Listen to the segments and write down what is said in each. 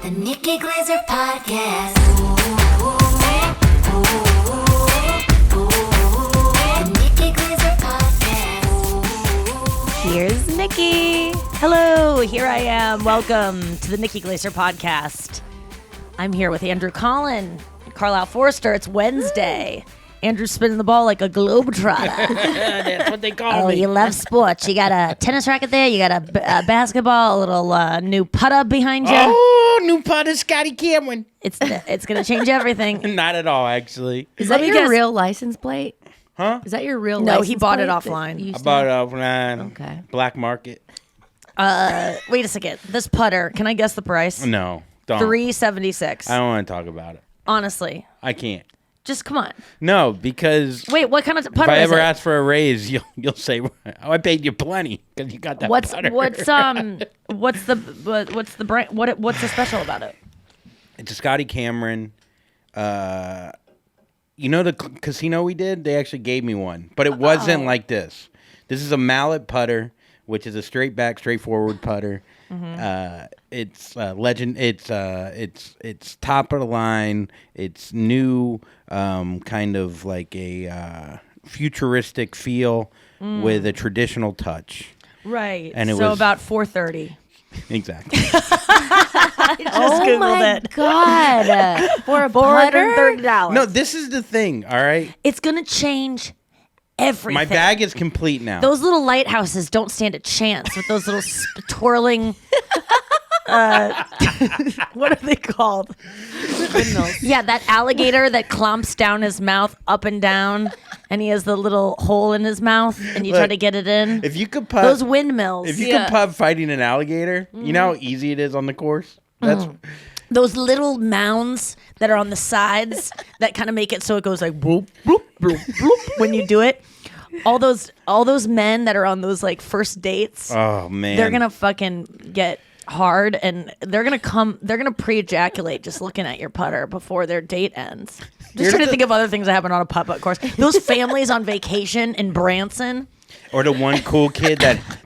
The Nikki Glaser Podcast. The Nikki Glaser Podcast. Here's Nikki. Hello, here I am. Welcome to the Nikki Glaser Podcast. I'm here with Andrew Collin, Carlisle Forrester. It's Wednesday. Andrew's spinning the ball like a globetrotter. That's what they call me. You love sports. You got a tennis racket there. You got a basketball, a little new putter behind you. Oh, new putter, Scotty Cameron. It's going to change everything. Not at all, actually. Is that your real license plate? Huh? Is that your real No, license he bought it plate offline. that you I said? bought it offline. Okay. Black market. Wait a second. This putter, can I guess the price? No, don't. $376. I don't want to talk about it. Honestly. I can't. Just come on. No, because Wait, what kind of if putter I is ever it? ask for a raise, you'll say, "Oh, I paid you plenty because you got that What's putter." what's the brand? What's so special about it? It's a Scotty Cameron. You know the casino we did? They actually gave me one, but it wasn't like this. This is a mallet putter, which is a straight back, straightforward putter. Mm-hmm. It's legend. It's top of the line. It's new, kind of like a futuristic feel with a traditional touch. Right. And it so was- about 430. Exactly. Oh my God. For a putter? $430. No, this is the thing. All right, It's gonna change everything. my bag is complete now. Those little lighthouses don't stand a chance with those little twirling. What are they called? Yeah, that alligator that clomps down his mouth up and down, and he has the little hole in his mouth, and you try Look, to get it in. If you could pub, Those windmills. if you could pub fighting an alligator, you know how easy it is on the course. That's Those little mounds that are on the sides that kind of make it so it goes like bloop, bloop, bloop, bloop when you do it. All those men that are on those like first dates, oh man, they're gonna fucking get hard and they're gonna pre-ejaculate just looking at your putter before their date ends. Just trying to think of other things that happen on a putt-putt course. Those families on vacation in Branson. Or the one cool kid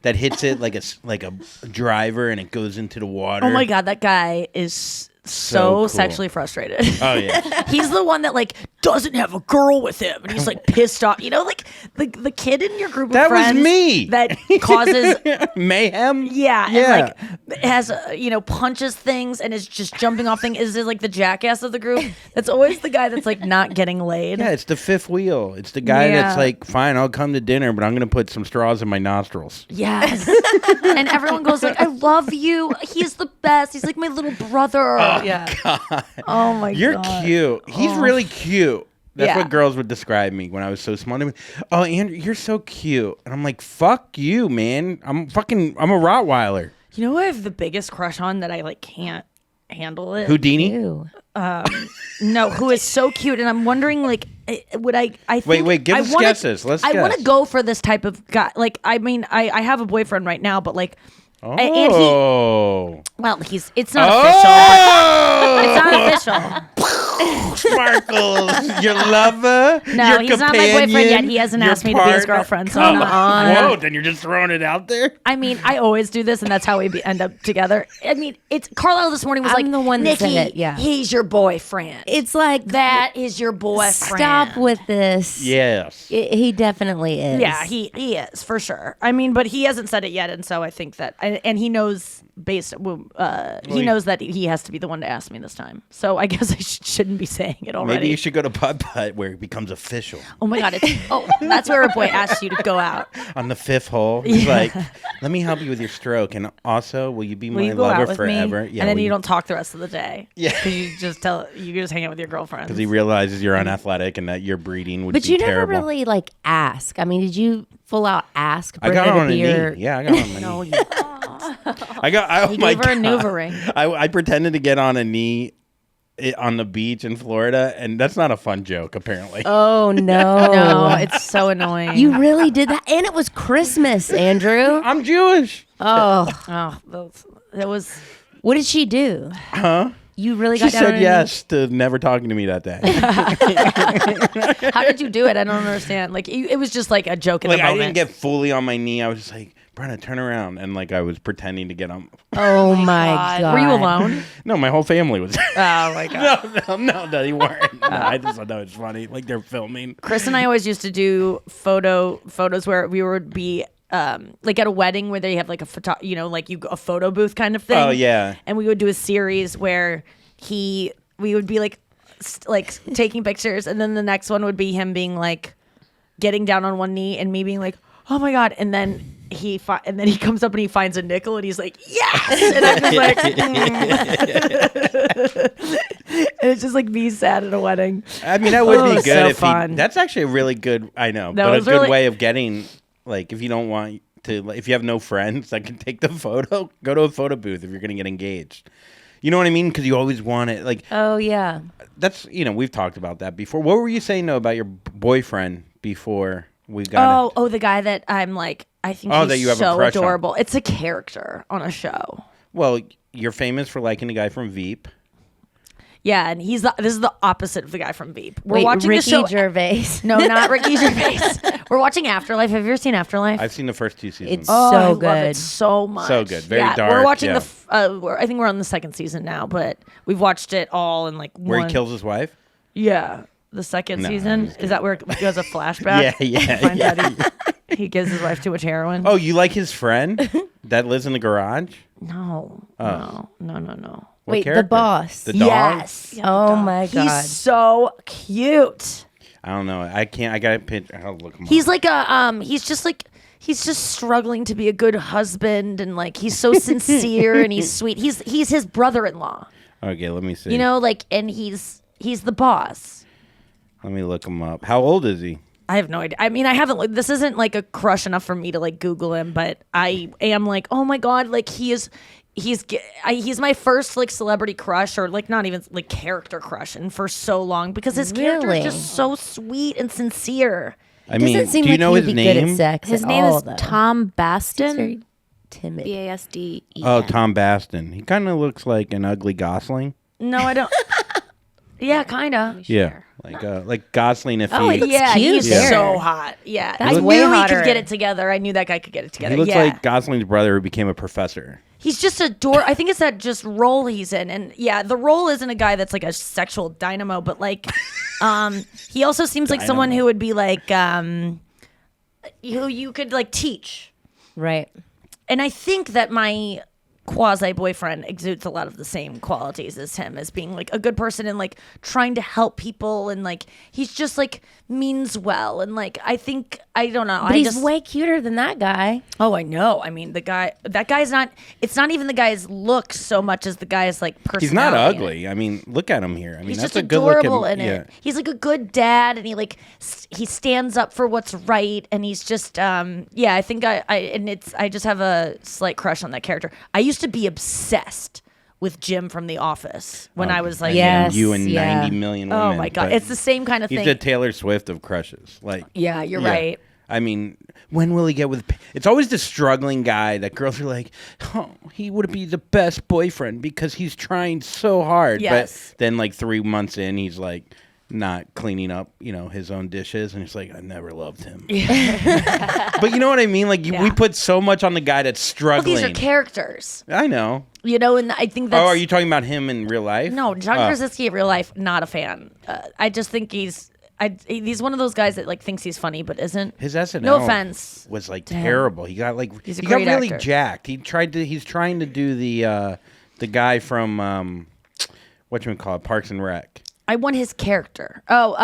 that hits it like a driver and it goes into the water. Oh my God, that guy is so cool. sexually frustrated. Oh yeah. He's the one that like doesn't have a girl with him, and he's like pissed off. You know, like the kid in your group of That was friends me. that causes Mayhem. yeah, Yeah. and like has punches things and is just jumping off things. Is it like the jackass of the group? That's always the guy that's like not getting laid. Yeah, it's the fifth wheel. It's the guy Yeah. that's like, fine, I'll come to dinner, but I'm gonna put some straws in my nostrils. Yes, and everyone goes like, "I love you. He's the best. He's like my little brother." Yeah. Oh my You're God. cute. He's really cute. That's Yeah. what girls would describe me when I was so small. They would, oh, Andrew, you're so cute. And I'm like, fuck you, man. I'm a Rottweiler. You know who I have the biggest crush on that I like can't handle it? Houdini? Ew. No, who is so cute, and I'm wondering, like, would I think Wait, give I us wanna- guesses. Let's I want guess. to go for this type of guy. Like, I mean, I have a boyfriend right now, but like, and he, Oh. well, it's not official. It's not official. Sparkles, your lover, No, your he's not my companion, boyfriend yet. He hasn't your asked me to be his partner. girlfriend, so Come I'm not- on. I'm not- Whoa, then you're just throwing it out there? I mean, I always do this, and that's how we end up together. I mean, it's Carlisle this morning was I'm like, the one that Nikki, said it, yeah. he's your boyfriend. It's like That is your boyfriend. Stop with this. Yes. He definitely is. Yeah, he is for sure. I mean, but he hasn't said it yet, and so I think that, and he knows he knows that he has to be the one to ask me this time. So I guess I shouldn't be saying it already. Maybe you should go to putt-putt where it becomes official. Oh my God! That's where a boy asks you to go out. On the fifth hole, he's like, let me help you with your stroke. And also, will you be Will my you go lover out with forever? me? Yeah, and then will you don't talk the rest of the day. Yeah. because you just hang out with your girlfriend. Because he realizes you're unathletic and that your breeding would But be you terrible. never really like ask. I mean, did you full out ask I got Britta on to a be knee. your... Yeah, I got on my No, knee. you Oh my gave her a God. Nuvaring. I pretended to get on a knee on the beach in Florida, and that's not a fun joke, apparently. Oh, no. No, it's so annoying. You really did that? And it was Christmas, Andrew. I'm Jewish. Oh. that was. What did she do? Huh? You really She got down on said her yes to never talking to me that day. How did you do it? I don't understand. Like it was just like a joke in Like the I moment. didn't get fully on my knee. I was just like Brenna, turn around. And like I was pretending to get on. Oh my God. Were you alone? No, my whole family was there. Oh my God. No, they weren't. No, I just thought that was funny. Like they're filming. Chris and I always used to do photos where we would be like at a wedding where they have like a photo booth kind of thing. Oh, yeah. And we would do a series where we would be like taking pictures, and then the next one would be him being like getting down on one knee and me being like, oh my God, and then he comes up and he finds a nickel and he's like, yes, and I'm just like, and it's just like me sad at a wedding. I mean, that would be good so if fun. that's actually a really good. I know, That but a was good really- way of getting like if you don't want to, like, if you have no friends that can take the photo, go to a photo booth if you're going to get engaged. You know what I mean? Because you always want it. Like, Oh yeah. that's we've talked about that before. What were you saying though about your boyfriend before we got? Oh, the guy that I'm like, I think Oh, he's that you have a so crush on. adorable. It's a character on a show. Well, you're famous for liking the guy from Veep. Yeah, and this is the opposite of the guy from Veep. We're Wait, watching Ricky the show. Gervais. No, not Ricky Gervais. We're watching Afterlife. Have you ever seen Afterlife? I've seen the first 2 seasons. It's Oh, so I love good. it so much. So good. Very We're dark, watching yeah. I think we're on the second season now, but we've watched it all in like where one. he kills his wife. Yeah, the second No, season. I'm just Is that where he has a flashback? Yeah. Finds out he gives his wife too much heroin. Oh, you like his friend that lives in the garage? No. What Wait, character? the boss. The dog? Yes. Oh my God. He's so cute. I don't know. I can't. I got to pitch. I'll look him up. He's like he's just struggling to be a good husband, and like he's so sincere and he's sweet. He's his brother-in-law. Okay, let me see. You know, like, and he's the boss. Let me look him up. How old is he? I have no idea. I mean, I haven't. This isn't like a crush enough for me to like Google him, but I am like, oh my God, like he's my first like celebrity crush, or like not even like character crush, and for so long because his character Really? is just so sweet and sincere. I mean, Doesn't seem do you like know he'd his be good at name? sex His at name all, is though. Tom He's Baston. very timid. Basden. Oh, Tom Baston. He kind of looks like an ugly Gosling. No, I don't. Yeah, kind of. Yeah, like Gosling if Oh, he. yeah, cute he's there. so hot. Yeah, That's I way knew he hotter. could get it together. I knew that guy could get it together. He looks yeah. like Gosling's brother who became a professor. He's just I think it's that just role he's in, and yeah, the role isn't a guy that's like a sexual dynamo, but like, he also seems like someone who would be like, who you could like teach. Right. And I think that my quasi boyfriend exudes a lot of the same qualities as him, as being like a good person and like trying to help people, and like he's just like means well, and like I don't know. But he's way cuter than that guy. Oh, I know. I mean, that guy's not. It's not even the guy's look so much as the guy's like personality. He's not in it. ugly. I mean, look at him here. I mean, He's that's just a good looking. adorable in it. Yeah. He's like a good dad, and he like he stands up for what's right, and he's just I think I just have a slight crush on that character. I used to be obsessed with Jim from The Office when I was like, Yes, you and yeah. 90 million women. oh my God, but it's the same kind of He's thing. the Taylor Swift of crushes. Like, Yeah, you're right. I mean, when will he get with? It's always the struggling guy that girls are like, oh, he would be the best boyfriend because he's trying so hard. Yes. But then, like 3 months in, he's like not cleaning up, his own dishes, and he's like, I never loved him. But you know what I mean? Like, we put so much on the guy that's Well, struggling. these are characters, I know. and I think that's. Oh, are you talking about him in real life? No, John Krasinski in real life, not a fan. I just think he's one of those guys that like thinks he's funny but isn't. His SNL No offense was like terrible. He got like He's a he got great really actor. jacked. He's trying to do the guy from whatchamacallit, Parks and Rec. I want his character. Oh,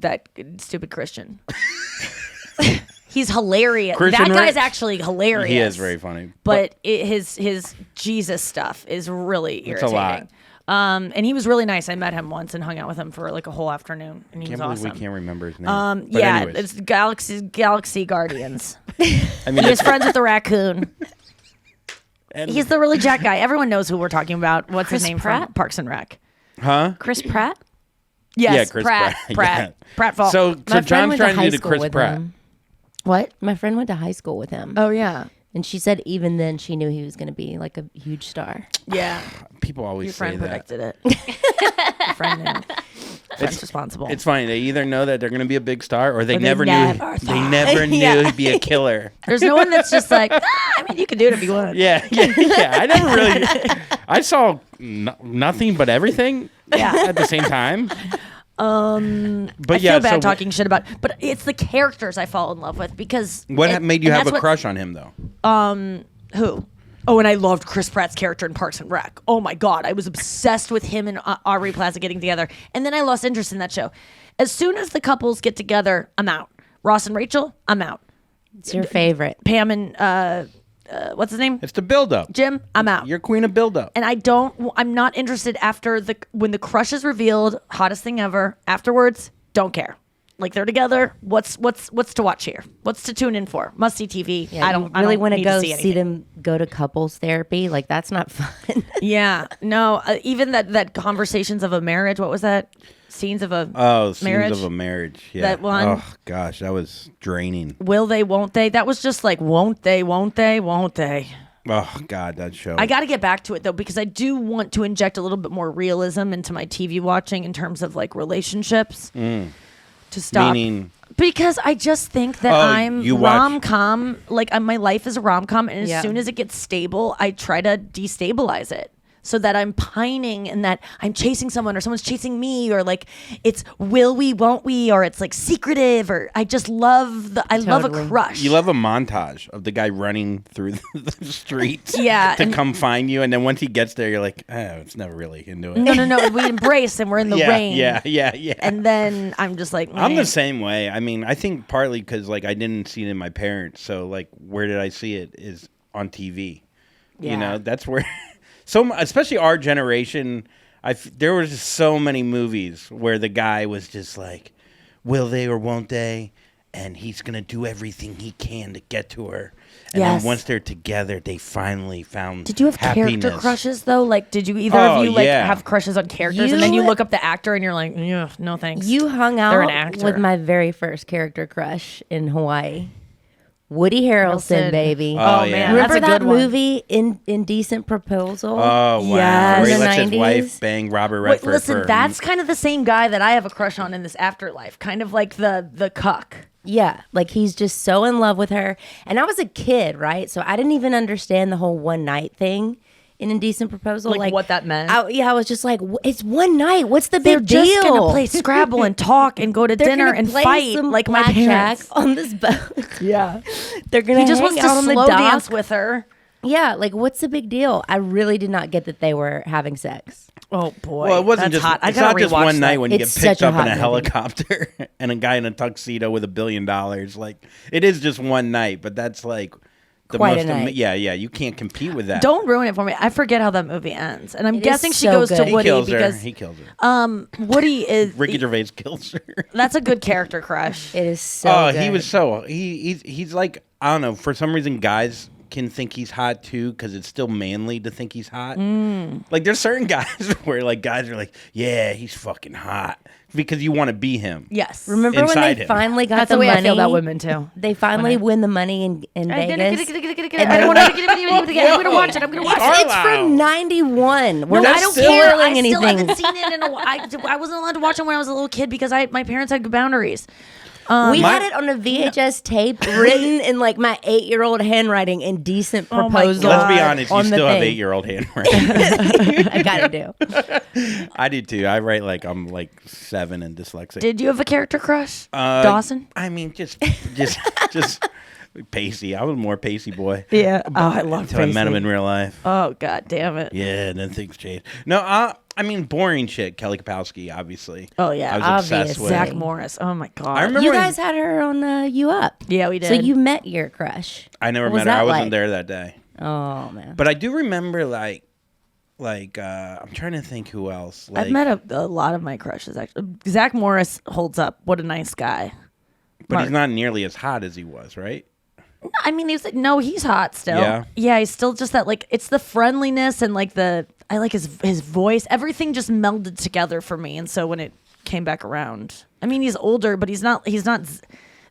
that stupid Christian. He's hilarious. Christian That guy's Rich? actually hilarious. He is very funny. But his Jesus stuff is really It's a irritating. lot. And he was really nice. I met him once and hung out with him for like a whole afternoon, and he Can't was believe awesome. we can't remember his name. But Yeah, anyways. it's Galaxy Guardians. I mean, He's friends with the raccoon. and- He's the really jack guy. Everyone knows who we're talking about. What's Chris his name Pratt? from Parks and Rec? huh? Chris Pratt. Yes, Yeah, Chris Pratt. Pratt. Yeah. Pratfall. So My friend John's went trying to to high do the school Chris with Pratt. him. What? My friend went to high school with him. Oh yeah, And she said even then she knew he was going to be like a huge star. yeah. People always Your say friend that. predicted it. Your friend knew. friend's responsible. It's funny. They either know that they're going to be a big star, or they never knew. never They thought. never knew Yeah. he'd be a killer. There's no one that's just like, I mean, you can do it if you want. Yeah. I never really. I saw nothing but everything. Yeah. At the same time. But I yeah, feel bad so talking shit about, but it's the characters I fall in love with because. what made you and have that's a crush on him though? Who? Oh, and I loved Chris Pratt's character in Parks and Rec. Oh my God, I was obsessed with him and Aubrey Plaza getting together, and then I lost interest in that show. As soon as the couples get together, I'm out. Ross and Rachel, I'm out. It's your favorite. Pam and what's his name? It's the build-up. Jim, I'm out. You're queen of build-up. And I'm not interested after when the crush is revealed, hottest thing ever. Afterwards, don't care. Like they're together. What's to watch here? What's to tune in for? Must see TV. Yeah, I don't really want to need go see see anything. them go to couples therapy. Like that's not fun. Yeah, no. Even that conversations of a marriage. What was that? Scenes of a marriage. Scenes of a marriage. Yeah. That one? Oh gosh, that was draining. Will they? Won't they? That was just like won't they? Won't they? Won't they? Oh God, that show. I got to get back to it though because I do want to inject a little bit more realism into my TV watching in terms of like relationships. To stop. Meaning. Because I just think that I'm you watch- rom-com, like my life is a rom-com, and as Yeah. soon as it gets stable, I try to destabilize it so that I'm pining and that I'm chasing someone or someone's chasing me or like it's will we, won't we, or it's like secretive or I just love love a Totally. crush. You love a montage of the guy running through the streets Yeah, to and- come find you, and then once he gets there, you're like, oh, it's never really into it. No, we embrace and we're in the yeah, rain. yeah. And then I'm just like, I'm meh. the same way. I mean, I think partly because like I didn't see it in my parents, so like where did I see it is on TV. Yeah. You know, that's where. Especially our generation, there was just so many movies where the guy was just like, will they or won't they? And he's going to do everything he can to get to her. And Yes. then once they're together, they finally found Did you have happiness. character crushes though? Like, did you either Oh, of you like yeah. have crushes on characters and then you look up the actor and you're like, yeah, no thanks. You hung They're an out actor. with my very first character crush in Hawaii. Woody Harrelson, Harrelson. baby. Oh, Oh, yeah. man, Remember that's a that good one. movie, Indecent Proposal? Oh, wow. Yes. Where he In the lets his 90s? wife bang Robert Wait, Redford listen, for that's kind of the same guy that I have a crush on in this afterlife. Kind of like the cuck. Yeah, like he's just so in love with her. And I was a kid, right? So I didn't even understand the whole one night thing in Indecent Proposal. Like what that meant? I was just like, it's one night. What's the They're big deal? just gonna play Scrabble and talk and go to They're dinner gonna and play fight some like my blackjack parents. on this boat. Yeah, They're gonna he just hang wants to out on the slow dock. dance with her. Yeah, like what's the big deal? I really did not get that they were having sex. Oh boy, Well, it wasn't that's just. hot. I It's gotta not just rewatch one that. night when you It's get picked such a up in hot a movie. helicopter and a guy in a tuxedo with $1 billion. Like it is just one night, but that's like the Quite most. a night. Yeah. You can't compete with that. Don't ruin it for me. I forget how that movie ends, and I'm It is guessing she so goes to good. He Woody kills because her. He kills her. Woody is Ricky Gervais kills her. That's a good character crush. It is so Oh, good. he was so he's like I don't know. For some reason, guys can think he's hot too because it's still manly to think he's hot. Like there's certain guys where like guys are like, yeah, he's fucking hot because you want to be him. Yes. Remember when inside they him. finally got That's the the way money? I feel about women too. They finally win the money in I Vegas. don't want to get it. I'm gonna watch it. I'm gonna watch it. It's from 91. We're No, not I don't spoiling care. I anything. still haven't seen it in a while. I wasn't allowed to watch it when I was a little kid because my parents had boundaries. We My- had it on a VHS tape written in like my 8-year-old handwriting in Decent Oh my Proposal. Let's be God. honest, you on the still have thing. 8-year-old handwriting. I gotta do. I do too. I write like I'm like 7 and dyslexic. Did you have a character crush? Dawson? I mean, just Pacey. I was more Pacey boy. Yeah. Oh, I love Until I met him in real life. Oh, god damn it. Yeah, and then things changed. No, I mean, boring shit. Kelly Kapowski, obviously. Oh, yeah. I was obsessed Obviously. with. Zach Morris. Oh my god. I remember You when- guys had her on You Up. Yeah, we did. So you met your crush. I never What was met her. that I wasn't like? there that day. Oh man. But I do remember like I'm trying to think who else. Like, I've met a lot of my crushes actually. Zach Morris holds up. What a nice guy. but he's not nearly as hot as he was, right? I mean, he's hot still. Yeah? Yeah, he's still just that like it's the friendliness and like I like his voice. Everything just melded together for me. And so when it came back around, I mean, he's older, but he's not.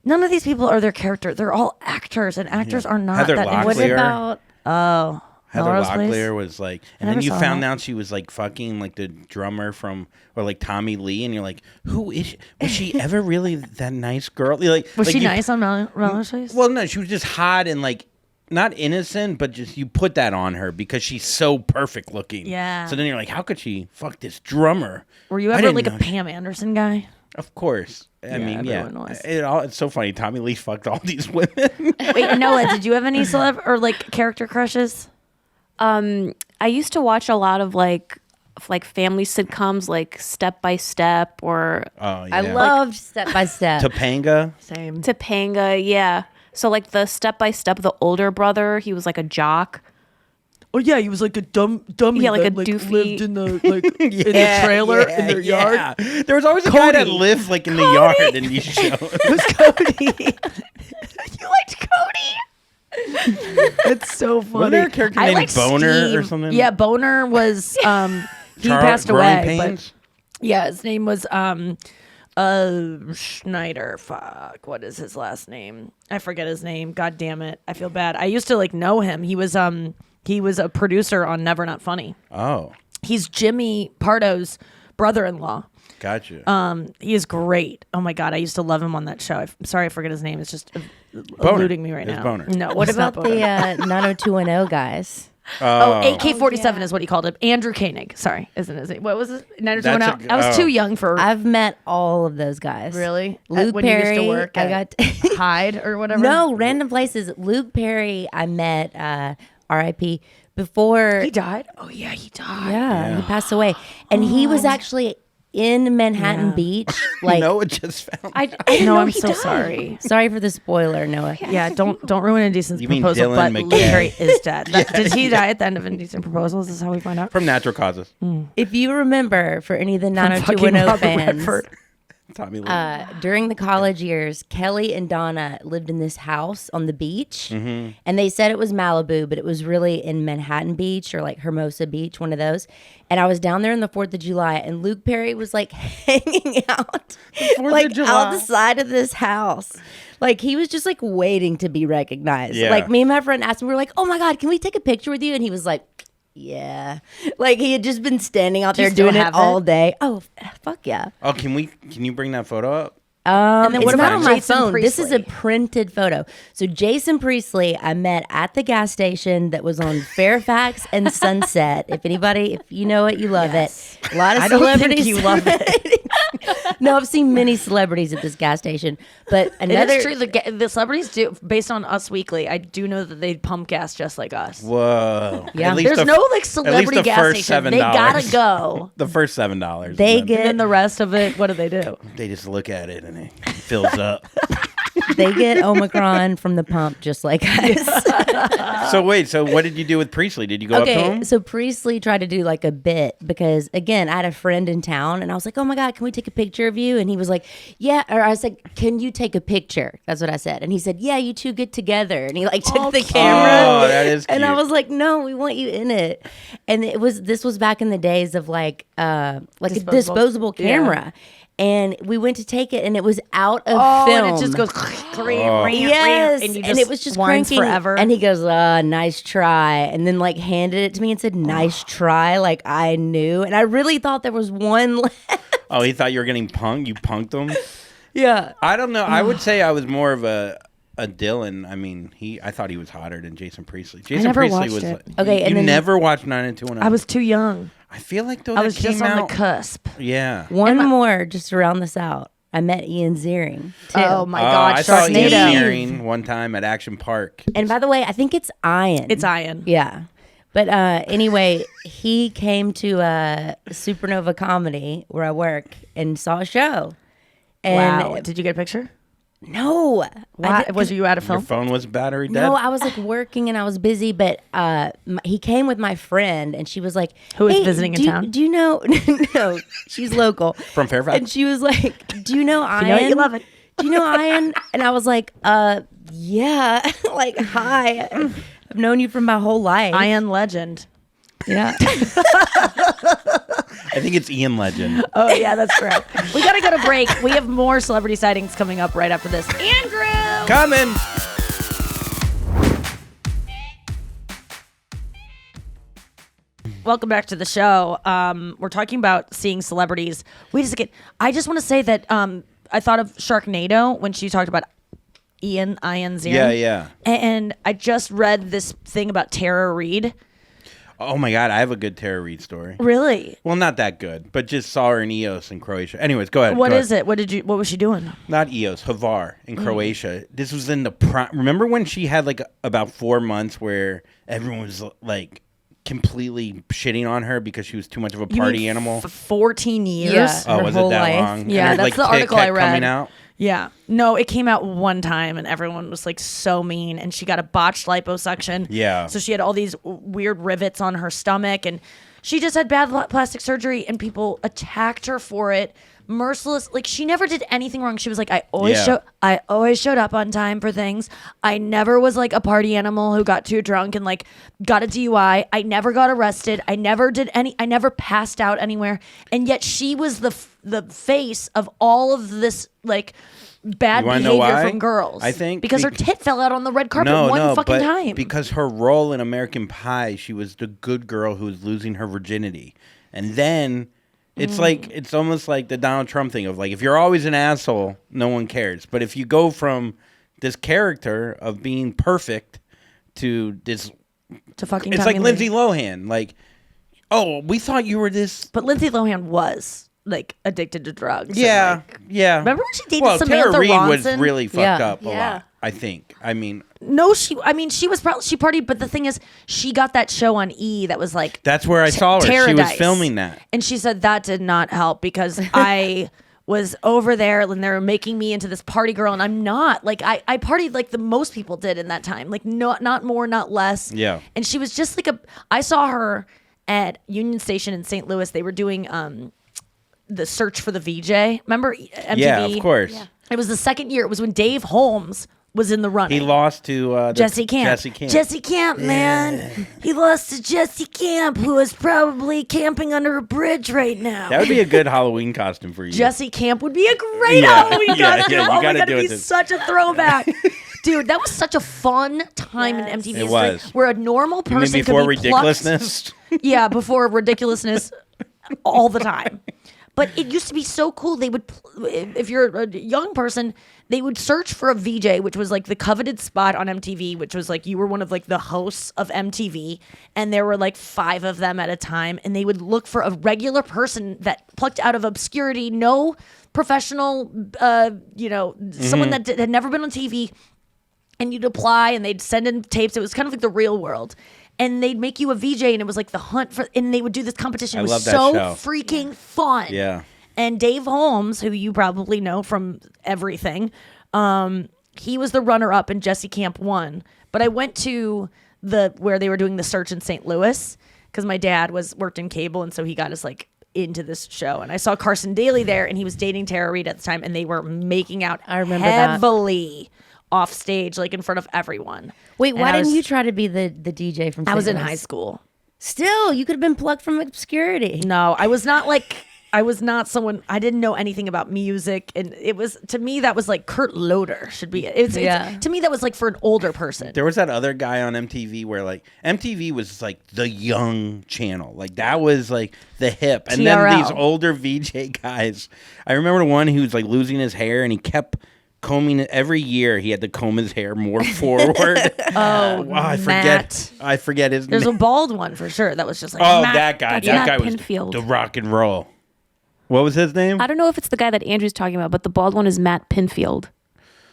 None of these people are their character. They're all actors, and actors are not Heather that. Locklear. What Clear. about Heather Melrose Place? Locklear was like, and I then never you saw found that. out she was like fucking like the drummer from, or like Tommy Lee, and you're like, who is she? Was she ever really that nice girl? You're like, Was like she you- nice on Melrose Place? Well, no, she was just hot and like not innocent, but just you put that on her because she's so perfect looking. Yeah. So then you're like, how could she fuck this drummer? Were you I ever didn't like a know Pam Anderson guy? Of course. I mean, yeah. everyone was. It's so funny. Tommy Lee fucked all these women. Wait, Noah, did you have any celeb or like character crushes? I used to watch a lot of like family sitcoms like Step by Step or Oh, yeah. I loved Step by Step. Topanga. Same. Topanga. Yeah. So like the Step by Step, the older brother, he was like a jock. Oh yeah, he was like a dummy. Yeah, like that, a doofy- lived in the in the trailer in their yard. There was always a guy that Cody. lived like in the yard in these shows. Who's Cody? You liked Cody? It's so funny. Wasn't there a character I named liked Boner or Steve. something? Yeah, Boner was he Char- passed Growing away. Pains? But yeah, his name was Schneider. Fuck, what is his last name? I forget his name. God damn it. I feel bad. I used to like know him. He was a producer on Never Not Funny. Oh, He's Jimmy Pardo's brother-in-law. gotcha. He is great. Oh my god, I used to love him on that show. I'm sorry, I forget his name. It's just Boner. eluding me right It's now. Boner. No, What it's not about Boner. the 90210 guys? Oh, AK-47 is what he called it. Andrew Koenig. Sorry, isn't his name? What was it? I was too young for. I've met all of those guys. Really? Luke When you used Perry. to work I at got Hyde or whatever. no random places. Luke Perry. I met R.I.P. before. He died. Oh yeah, he died. Yeah, he passed away, and he was actually in Manhattan Yeah. Beach. Like, Noah just found. I didn't no, know I'm he so died. sorry. sorry for the spoiler, Noah. Yeah, don't ruin Indecent's You mean proposal. Dylan But McKay. Luke Perry is dead. Did he die at the end of Indecent Proposal? Is this how we find out? From natural causes. If you remember, for any of the Fucking 90210 Robert fans, Redford. Tommy Lee. during the college years, Kelly and Donna lived in this house on the beach, Mm-hmm. and they said it was Malibu, but it was really in Manhattan Beach or like Hermosa Beach, one of those. And I was down there on the 4th of July, and Luke Perry was like hanging out, 4th of like July. out the side of this house. Like he was just like waiting to be recognized. Yeah. Like me and my friend asked him, we were like, "Oh my God, can we take a picture with you?" And he was like, "Yeah." Like he had just been standing out Do you there still doing it have all it? day. Oh, fuck yeah. Oh, can you bring that photo up? And then It's what not about on my Jason phone. This is a Priestley? printed photo. So Jason Priestley, I met at the gas station that was on Fairfax and Sunset. If you know it, you love it. A lot of I don't think celebrities. you love it. No, I've seen many celebrities at this gas station. But It another is true. The celebrities do, based on Us Weekly, I do know that they pump gas just like us. Whoa. Yeah. At least There's the- no like at celebrity least the gas first station. $7. They gotta go. The first $7. They and then get And then the rest of it, what do they do? They just look at it and it fills up. they get Omicron from the pump just like us. So wait. So what did you do with Priestley? Did you go up to him? So Priestley tried to do like a bit because again, I had a friend in town and I was like, "Oh my God, can we take a picture of you?" And he was like, "Yeah." Or I was like, "Can you take a picture?" That's what I said. And he said, "Yeah, you two get together." And he like took the camera. Oh, that is cute. And I was like, "No, we want you in it." And this was back in the days of like a disposable Yeah. camera. And we went to take it and it was out of Oh, film. and it just goes. Yes, and, you and it was just winds cranking forever. And he goes, "Nice try," and then like handed it to me and said, "Nice try." Like I knew, and I really thought there was one left. Oh, he thought you were getting punked. You punked him. Yeah, I don't know. I would say I was more of a Dylan. I mean, I thought he was hotter than Jason Priestley. Jason never Priestley watched was it. Okay, You and then- never watched 90210. I was too young. I feel like though I that was just came on out. the cusp. Yeah. one more just to round this out. I met Ian Ziering too. Oh my God, I saw Ian Sharknado. Ziering one time at Action Park. And by the way, I think it's Ian. It's Ian. Yeah. But anyway, he came to Supernova Comedy where I work and saw a show. And Wow. Did you get a picture? no, Why, was you out of Your film? phone was battery dead. No, I was like working and I was busy, but he came with my friend and she was like, Who was "Hey, visiting in town?" Do you know? No, she's local. From Fairfax? And she was like, "Do you know Ian? you know it, you love it. Do you know Ian?" And I was like, yeah. Like, hi. I've known you for my whole life. Ian Legend. Yeah. I think it's Ian Legend. Oh yeah, that's correct. We gotta go to break. We have more celebrity sightings coming up right after this. Andrew. Coming. Welcome back to the show. We're talking about seeing celebrities. Wait a second. I just want to say that I thought of Sharknado when she talked about Ian Ziering. Yeah. And I just read this thing about Tara Reid. Oh my God, I have a good Tara Reid story. Really? Well, not that good, but just saw her in EOS in Croatia. Anyways, go ahead. What go is ahead. it? What was she doing? Not EOS, Hvar in Croatia. This was in the prime. Remember when she had like about 4 months where everyone was like completely shitting on her because she was too much of a party animal? 14 years? Yeah. Oh, Her was whole it that life. long? Yeah, And her, that's the tit article kept I read. Coming out? Yeah. No, it came out one time and everyone was like so mean, and she got a botched liposuction. Yeah. So she had all these weird rivets on her stomach, and she just had bad plastic surgery, and people attacked her for it. Merciless. Like, she never did anything wrong. She was like, I always showed up on time for things. I never was like a party animal who got too drunk and like got a DUI. I never got arrested. I never passed out anywhere. And yet she was the face of all of this like bad You wanna know behavior why? from girls. I think because her tit fell out on the red carpet one fucking but time. because her role in American Pie, she was the good girl who was losing her virginity, and then it's like it's almost like the Donald Trump thing of like, if you're always an asshole, no one cares, but if you go from this character of being perfect to this, to fucking it's Tommy like Lee. Lindsay Lohan, like, oh, we thought you were this. But Lindsay Lohan was like addicted to drugs. and, Yeah, like, yeah. Remember when she dated well, Samantha Tara Reid was Ronson? really fucked Yeah. up a lot. I think. I mean, No, she was probably, she partied, but the thing is, she got that show on E that was like that's where I saw her. She was Paradise. filming that. And she said that did not help because I was over there and they were making me into this party girl, and I'm not. Like, I partied like the most people did in that time. Like, not more, not less. Yeah. And she was just like I saw her at Union Station in St. Louis. They were doing the search for the VJ. Remember MTV? Yeah, of course. Yeah. It was the second year. It was when Dave Holmes was in the running. He lost to Jesse Camp. Jesse Camp. Man. He lost to Jesse Camp, who is probably camping under a bridge right now. That would be a good Halloween costume for you. Jesse Camp would be a great Yeah. Halloween Yeah, costume. yeah, you Oh my gotta God, do it'd it be this- such a throwback. Dude, that was such a fun time in MTV It history was. where a normal You mean person before could be ridiculousness? plucked. Yeah, before ridiculousness all the time. But it used to be so cool. They would, if you're a young person, they would search for a VJ, which was like the coveted spot on MTV, which was like you were one of like the hosts of MTV, and there were like 5 of them at a time, and they would look for a regular person that plucked out of obscurity, no professional, someone that had never been on TV, and you'd apply, and they'd send in tapes. It was kind of like the Real World. And they'd make you a VJ, and it was like the hunt for, and they would do this competition. It was love that so show. freaking fun. Yeah. And Dave Holmes, who you probably know from everything, he was the runner-up, and Jesse Camp won. But I went to where they were doing the search in St. Louis because my dad worked in cable, and so he got us like into this show. And I saw Carson Daly there, and he was dating Tara Reid at the time, and they were making out I remember that. heavily off stage, like in front of everyone. Wait, And why I didn't was- you try to be the DJ from I was in St. Louis? high school. Still, you could have been plucked from obscurity. No, I was not someone, I didn't know anything about music, and it was, to me, that was like Kurt Loder should be, to me that was like for an older person. There was that other guy on MTV where like MTV was like the young channel. Like that was like the hip. And then TRL. these older VJ guys. I remember the one who was like losing his hair and he kept combing it every year. He had to comb his hair more forward. I forget his There's name. a bald one for sure. That was just like, Oh, Matt- that guy. that's That Matt guy was Pinfield. the rock and roll. What was his name? I don't know if it's the guy that Andrew's talking about, but the bald one is Matt Pinfield.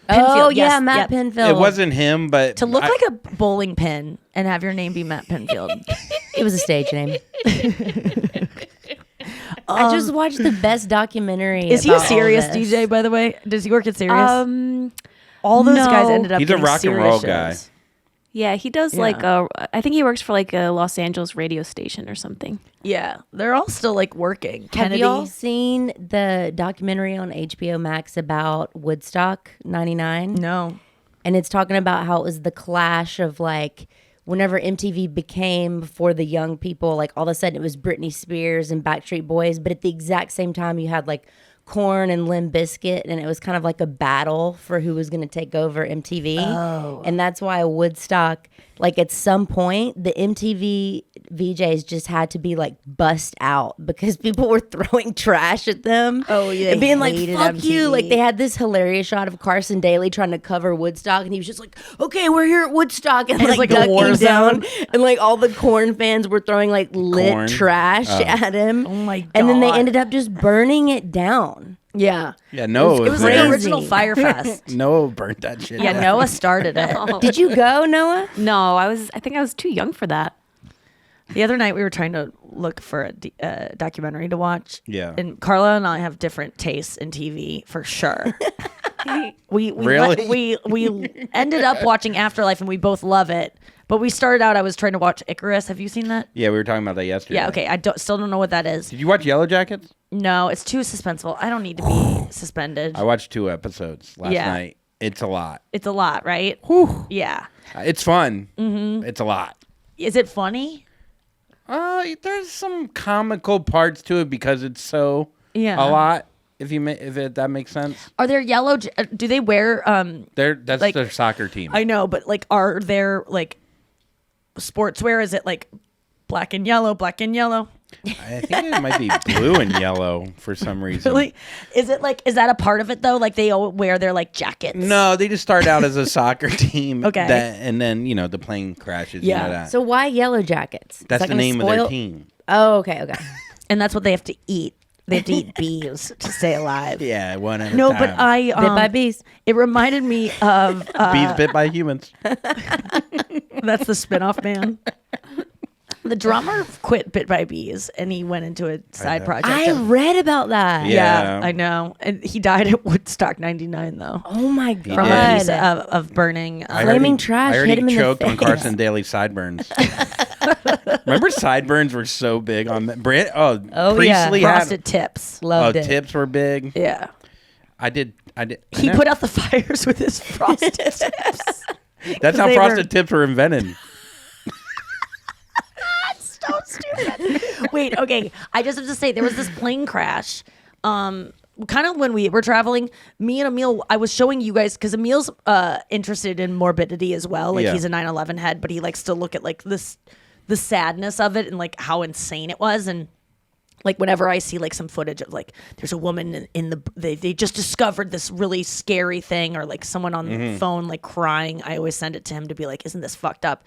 Oh, Pinfield, yeah, yes, Matt yep. Pinfield. It wasn't him, but To look like a bowling pin and have your name be Matt Pinfield. It was a stage name. I just watched the best documentary. Is he a about all serious this. DJ, by the way? Does he work at Sirius? Um, All those no. guys ended up He's a getting rock and Sirius roll shows. guy. yeah, he does like I think he works for like a Los Angeles radio station or something. Yeah, they're all still like working. Have Kennedy. y'all seen the documentary on HBO Max about Woodstock '99? No. And it's talking about how it was the clash of like whenever MTV became for the young people, like all of a sudden it was Britney Spears and Backstreet Boys, but at the exact same time you had like Korn and Limp Bizkit, and it was kind of like a battle for who was going to take over MTV. Oh. And that's why Woodstock, like at some point, the MTV VJs just had to be like bust out because people were throwing trash at them. Oh, yeah, and being like, hated "Fuck MTV. you!" Like they had this hilarious shot of Carson Daly trying to cover Woodstock, and he was just like, "Okay, we're here at Woodstock," and It's like a ducking war down, zone. and like all the Corn fans were throwing like lit Korn? trash at him. Oh, my And then they God. ended up just burning it down. Yeah. Yeah, Noah It was there. like original Fire Fest. Noah burnt that shit. Yeah, down. Noah started it. Did you go, Noah? No, I think I was too young for that. The other night we were trying to look for a documentary to watch. Yeah. And Carla and I have different tastes in TV for sure. we Really? we ended up watching Afterlife and we both love it. But we started out. I was trying to watch Icarus. Have you seen that? Yeah, we were talking about that yesterday. Yeah. Okay. I still don't know what that is. Did you watch Yellow Jackets? No, it's too suspenseful. I don't need to be suspended. I watched 2 episodes last Yeah. night. It's a lot. It's a lot, right? Yeah. It's fun. Mm-hmm. It's a lot. Is it funny? There's some comical parts to it because it's so Yeah. a lot. If that makes sense. Are there yellow? Do they wear? That's Like- their soccer team. I know, but like, are there like sportswear? Is it like black and yellow? Black and yellow? I think it might be blue and yellow for some reason. Really? Is it like? Is that a part of it though? Like they all wear their like jackets? No, they just start out as a soccer team. Okay. And then the plane crashes. Yeah. You know that. So why Yellow Jackets? Is That's that the gonna name of their spoil- team. Oh, okay. And that's what they have to eat. They have to eat bees to stay alive. Yeah, one at a No, time. but I Bit by bees. It reminded me of bees bit by humans. that's the spinoff, man. The drummer quit Bit by Bees and he went into a side project. I of- read about that. Yeah. I know. And he died at Woodstock 99 though. Oh my From a piece god. of burning. I heard Flaming he- trash I heard hit he him in the choked on face. Carson Daly's sideburns. Remember sideburns were so big on that. Oh, yeah. Priestley frosted had. tips. Loved it. Tips were big. Yeah. I did. He put out the fires with his frosted tips. That's how they frosted were- tips were invented. So stupid. Wait, okay. I just have to say there was this plane crash. Kind of when we were traveling, me and Emil, I was showing you guys because Emil's interested in morbidity as well. Like Yeah. he's a 9/11 head, but he likes to look at like the sadness of it and like how insane it was. And like whenever I see like some footage of like there's a woman in the they just discovered this really scary thing or like someone on the phone like crying, I always send it to him to be like, isn't this fucked up?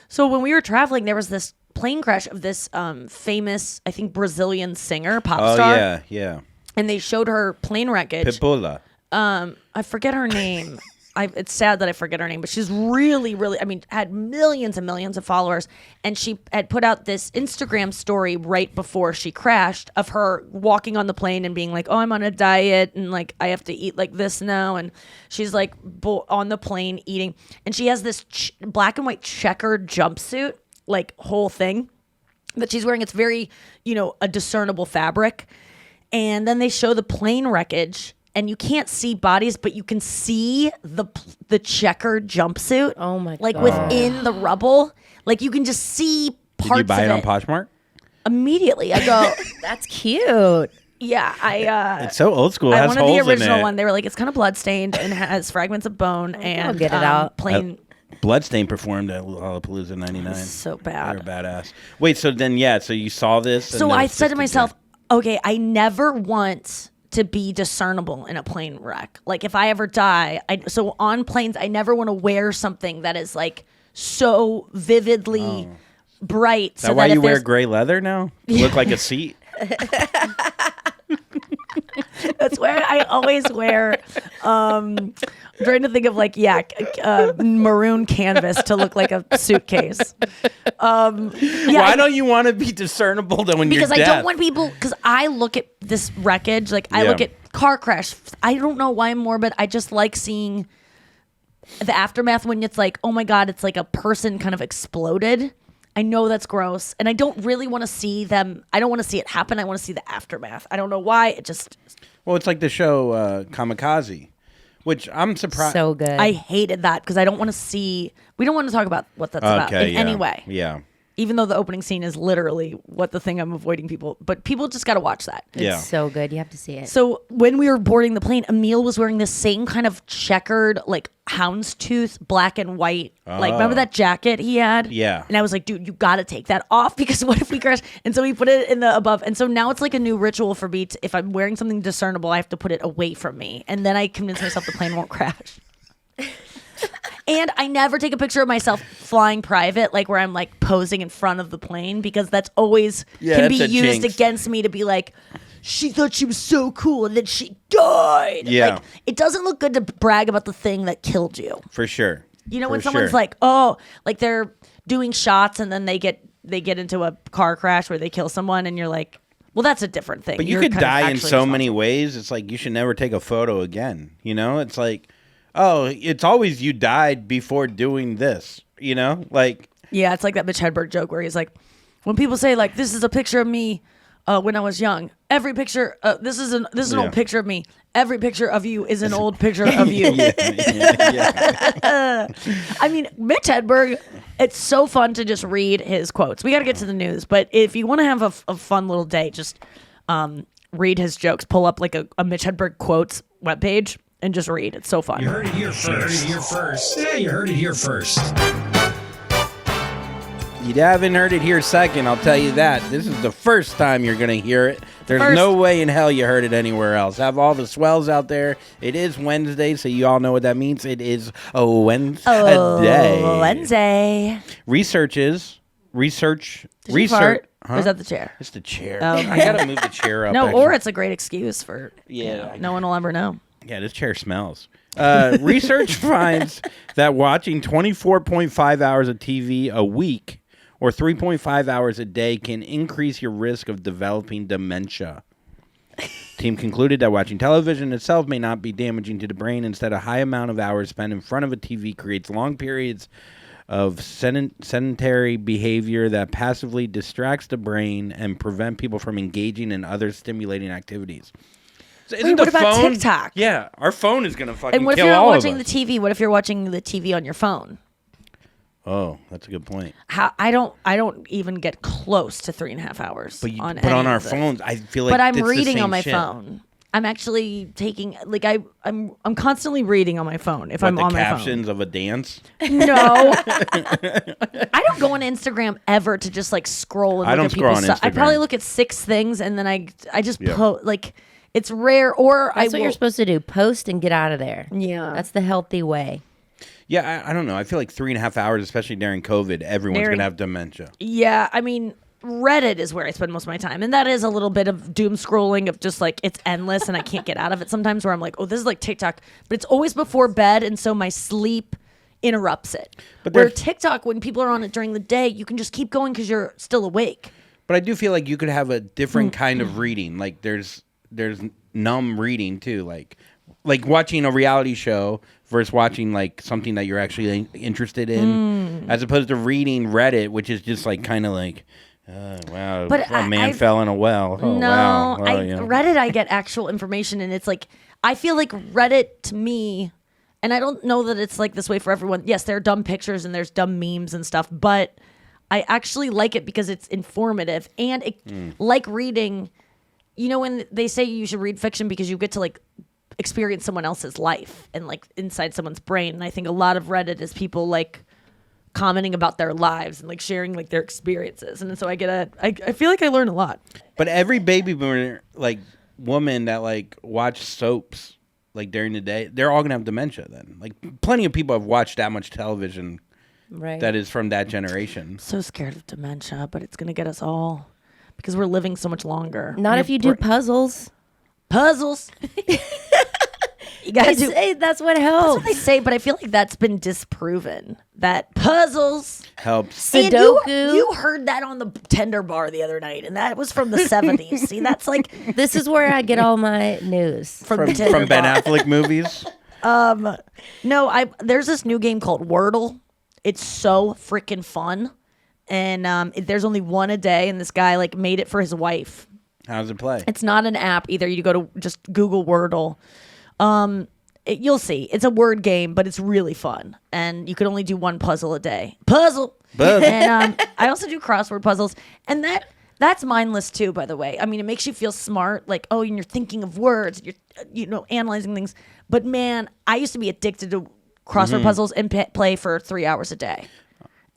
So when we were traveling, there was this plane crash of this famous, I think, Brazilian singer, pop star. Oh yeah. And they showed her plane wreckage. Pipula. I forget her name. It's sad that I forget her name, but she's really, really, had millions and millions of followers. And she had put out this Instagram story right before she crashed of her walking on the plane and being like, oh, I'm on a diet and like I have to eat like this now. And she's like on the plane eating. And she has this black and white checkered jumpsuit, like whole thing that she's wearing. It's very, a discernible fabric. And then they show the plane wreckage. And you can't see bodies, but you can see the checkered jumpsuit. Oh my like God. within the rubble, like you can just see parts Did you buy of it on it Poshmark? immediately. I go, That's cute. yeah, It's so old school. It I has wanted the holes in original it. one. They were like, it's kind of bloodstained and has fragments of bone and get it out. Plain. Bloodstain performed at Lollapalooza '99. So They're bad. badass. Wait, so then so you saw this? and So then I it's said just to a myself, joke. okay, I never want to be discernible in a plane wreck. Like if I ever die, so on planes, I never want to wear something that is like so vividly bright. Is that so why that you if wear there's- gray leather now? To look like a seat? That's where I always wear. I'm trying to think of like maroon canvas to look like a suitcase. Why don't you want to be discernible then when Because you're I dead? don't want people. Because I look at this wreckage, like I look Yeah. at car crash. I don't know why I'm morbid. I just like seeing the aftermath when it's like, oh my god, it's like a person kind of exploded. I know that's gross, and I don't really want to see them. I don't want to see it happen. I want to see the aftermath. I don't know why. It just Well, it's like the show Kamikaze, which I'm surprised. So good. I hated that because I don't want to see. We don't want to talk about what that's about in yeah. any way. Yeah. Even though the opening scene is literally what the thing I'm avoiding people, but people just got to watch that. Yeah. It's so good. You have to see it. So when we were boarding the plane, Emil was wearing the same kind of checkered, like houndstooth, black and white. Like, remember that jacket he had? Yeah. And I was like, dude, you got to take that off because what if we crash? And so we put it in the above. And so now it's like a new ritual for me. If I'm wearing something discernible, I have to put it away from me. And then I convince myself the plane won't crash. And I never take a picture of myself flying private, like where I'm like posing in front of the plane, because that's always can be that's a used jinx. against me to be like, she thought she was so cool and then she died. Yeah. Like, it doesn't look good to brag about the thing that killed you. For sure. You know, when For someone's sure. like, oh, like they're doing shots and then they get into a car crash where they kill someone and you're like, well, that's a different thing. But you You're could kind of die in actually so many responsible. ways. It's like you should never take a photo again. You know, it's like, oh, it's always you died before doing this. You know, like Yeah, it's like that Mitch Hedberg joke where he's like, when people say like, this is a picture of me when I was young. Every picture, this is an Yeah. old picture of me. Every picture of you is an old picture of you. yeah. I mean, Mitch Hedberg, it's so fun to just read his quotes. We got to get to the news, but if you want to have a fun little day, just read his jokes. Pull up like a Mitch Hedberg quotes webpage and just read. It's so fun. You heard it here first. Yeah, you heard it here first. You haven't heard it here second, I'll tell you that. This is the first time you're going to hear it. There's First. no way in hell you heard it anywhere else. Have all the swells out there. It is Wednesday, so you all know what that means. It is a Wednesday. Wednesday. Research. Did you fart? Or is that the chair? It's the chair. Oh, I got to move the chair up. No, actually. or it's a great excuse for, Yeah. no one will ever know. Yeah, this chair smells. Research finds that watching 24.5 hours of TV a week or 3.5 hours a day can increase your risk of developing dementia. Team concluded that watching television itself may not be damaging to the brain. Instead, a high amount of hours spent in front of a TV creates long periods of sedentary behavior that passively distracts the brain and prevent people from engaging in other stimulating activities. So isn't Wait, what the about phone- TikTok? Yeah, our phone is gonna fucking And what if kill you're not all watching of the us. TV? What if you're watching the TV on your phone? Oh, that's a good point. I don't even get close to 3.5 hours. But on on any our of it. phones, I feel like. But I'm it's the reading same on my shit. phone. I'm actually taking I'm constantly reading on my phone if What, I'm the on my captions of a dance? phone. No, I don't go on Instagram ever to just like scroll and I look don't at scroll people's on stuff. I Instagram. probably look at 6 things and then I just Yeah. post like it's rare or That's what will, you're supposed to do. Post and get out of there. Yeah. That's the healthy way. Yeah, I don't know. I feel like 3.5 hours, especially during COVID, everyone's During- gonna have dementia. Yeah, I mean, Reddit is where I spend most of my time. And that is a little bit of doom scrolling of just like it's endless and I can't get out of it sometimes where I'm like, oh, this is like TikTok. But it's always before bed. And so my sleep interrupts it. But Where there's- TikTok, when people are on it during the day, you can just keep going because you're still awake. But I do feel like you could have a different kind of reading. Like there's numb reading too. Like watching a reality show versus watching like something that you're actually interested in, as opposed to reading Reddit, which is just like kind of like. Wow, But a man I- fell in a well. Oh, No, wow. Oh, yeah. Reddit, I get actual information, and it's like I feel like Reddit to me, and I don't know that it's like this way for everyone. Yes, there are dumb pictures and there's dumb memes and stuff, but I actually like it because it's informative and it, like reading. You know, when they say you should read fiction because you get to like experience someone else's life and like inside someone's brain, and I think a lot of Reddit is people like commenting about their lives and like sharing like their experiences, and so I feel like I learn a lot. But every baby boomer, like woman that like watch soaps like during the day, they're all gonna have dementia. Then, like, plenty of people have watched that much television Right. that is from that generation. So scared of dementia, but it's gonna get us all because we're living so much longer. Not if you do puzzles. puzzles. You I gotta do. say that's what That's helps. what they say, but I feel like that's been disproven. That puzzles. Helps. And Sudoku. you heard that on the Tender Bar the other night, and that was from the 70s. See, that's like This is where I get all my news. from the From, Tender from Ben Bar. Affleck movies. No, there's this new game called Wordle. It's so freaking fun, and there's only one a day, and this guy like made it for his wife. How does it play? It's not an app either. You go to just Google Wordle. you'll see. It's a word game, but it's really fun, and you can only do one puzzle a day. Puzzle. And I also do crossword puzzles, and that's mindless too. By the way, I mean it makes you feel smart, like and you're thinking of words, you're analyzing things. But man, I used to be addicted to crossword puzzles and play for 3 hours a day,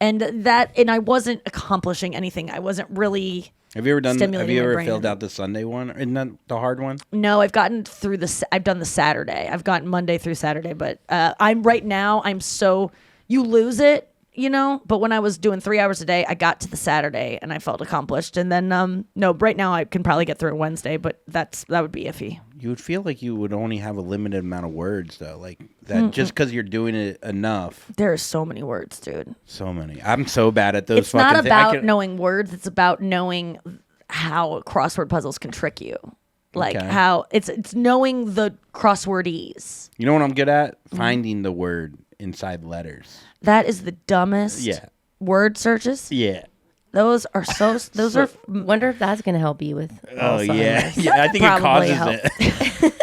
and I wasn't accomplishing anything. I wasn't really. Have you ever stimulating my brain. filled out the Sunday one? Isn't that the hard one? No, I've gotten through I've done the Saturday. I've gotten Monday through Saturday, but I'm so you lose it, But when I was doing 3 hours a day, I got to the Saturday and I felt accomplished. And then no, right now I can probably get through Wednesday, but that would be iffy. You would feel like you would only have a limited amount of words, though. Like that, just because you're doing it enough. There are so many words, dude. So many. I'm so bad at those. It's not about knowing words. It's about knowing how crossword puzzles can trick you. Like how it's knowing the crosswordese. You know what I'm good at? Finding the word inside letters. That is the dumbest word searches. Yeah. Those are those are. Wonder if that's going to help you with. Oh Alzheimer's. yeah. I think it Probably causes it.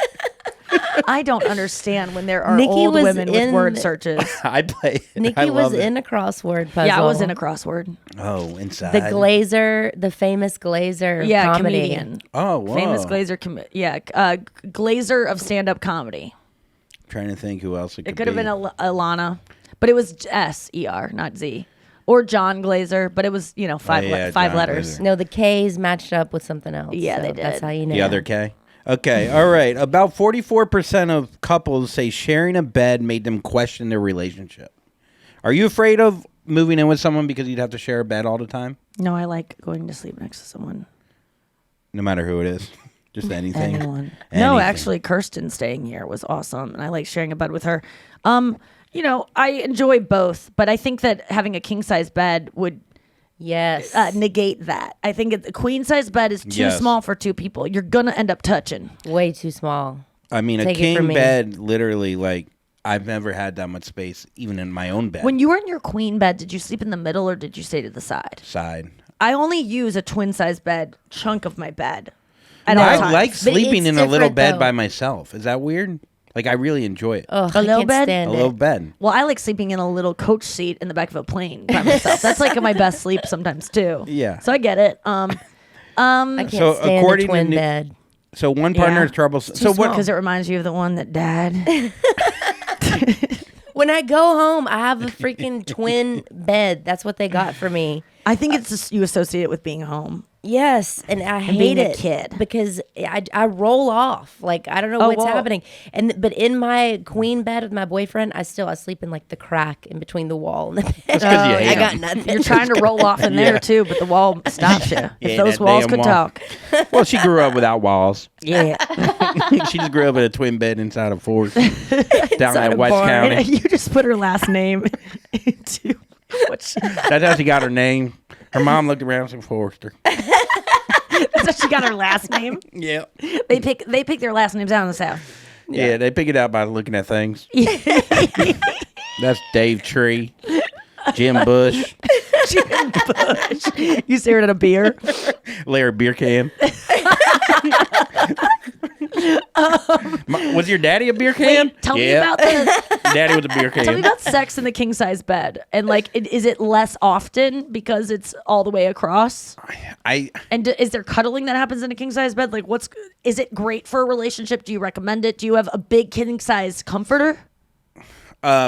I don't understand when there are Nikki old was women with in- word searches. I play. Nikki was in a crossword puzzle. Yeah, I was in a crossword. Oh, inside. the Glaser, the famous Glaser comedy. Comedian. Oh, wow. Famous Glaser. Glaser of stand-up comedy. Trying to think who else it It could have been Alana, but it was S-E-R, not Z. Or John Glaser, but it was, five John letters. Glaser. No, the K's matched up with something else. Yeah, so they did. That's how you know. The other K? Okay, all right. About 44% of couples say sharing a bed made them question their relationship. Are you afraid of moving in with someone because you'd have to share a bed all the time? No, I like going to sleep next to someone. No matter who it is? Just anything? Anyone. No, actually, Kirsten staying here was awesome, and I like sharing a bed with her. I enjoy both, but I think that having a king-size bed would negate that. I think a queen-size bed is too small for two people. You're going to end up touching. Way too small. I mean, Take a it from king me. bed, literally, like, I've never had that much space, even in my own bed. When you were in your queen bed, did you sleep in the middle or did you stay to the side? Side. I only use a twin-size bed chunk of my bed at all I times. like But sleeping it's in a little different, bed though. by myself. Is that weird? Like, I really enjoy it. Ugh, A I little can't bed? stand A it. little bed. Well, I like sleeping in a little coach seat in the back of a plane by myself. That's like my best sleep sometimes too. Yeah. So I get it. I can't So stand according a to twin Ni- bed. So one partner has trouble. So what? Because it reminds you of the one that died. When I go home, I have a freaking twin bed. That's what they got for me. I think it's just you associate it with being home. Yes, and I hate being a it kid. because I roll off. Like I don't know what's whoa. happening. But in my queen bed with my boyfriend, I sleep in like the crack in between the wall and the bed. That's 'cause you hate I got him. nothing. You're trying to roll off in there too, but the wall stops you. If Yeah, those that walls damn could wall. talk. Well, she grew up without walls. Yeah. She just grew up in a twin bed inside of Forest down Inside in a West barn. County. You just put her last name into what she, That's how she got her name. Her mom looked around and said Forrester. that's how she got her last name. Yeah. They pick their last names out in the South. Yeah, they pick it out by looking at things. That's Dave Tree, Jim Bush, Jim Bush. You stared at a beer. Larry Beer Can. Was your daddy a beer can? Tell me about the Daddy was a beer can. Tell me about sex in the king size bed, and like, is it less often because it's all the way across? And is there cuddling that happens in a king size bed? Like, is it great for a relationship? Do you recommend it? Do you have a big king size comforter?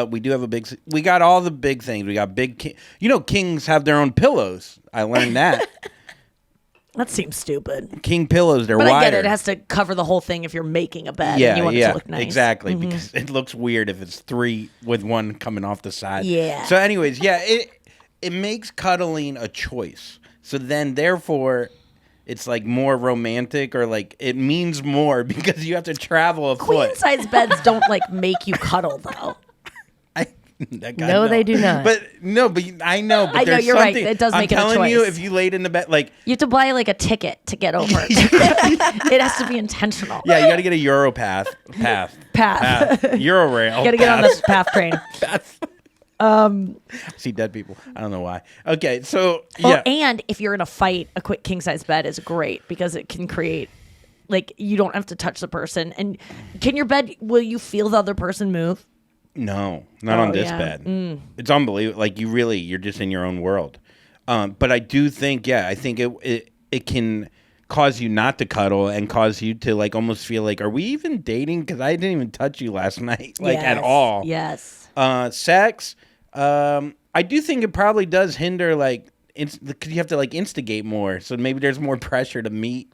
We do have we got all the big things. We got kings have their own pillows. I learned that. That seems stupid. King pillows, they're But wider. I get it. It has to cover the whole thing if you're making a bed and you want it to look nice. Exactly, because it looks weird if it's three with one coming off the side. Yeah. So anyways, it makes cuddling a choice. So then therefore it's like more romantic, or like it means more because you have to travel a Queen foot. size beds don't like make you cuddle though. No, they do not. But I know. But I know, there's you're right. something- It does make it a I'm telling you, choice. if you laid in the bed, like You have to buy like a ticket to get over it. It has to be intentional. yeah, you got to get a Europath path. Eurorail. You got to get on the PATH train. See dead people. I don't know why. Okay, so yeah. And if you're in a fight, a quick king size bed is great because it can create like you don't have to touch the person. And will you feel the other person move? No, not on this bed. It's unbelievable. Like you're just in your own world. But I do think, I think it can cause you not to cuddle and cause you to like almost feel like, are we even dating? Because I didn't even touch you last night, like at all. Yes. Sex. I do think it probably does hinder like because you have to like instigate more. So maybe there's more pressure to meet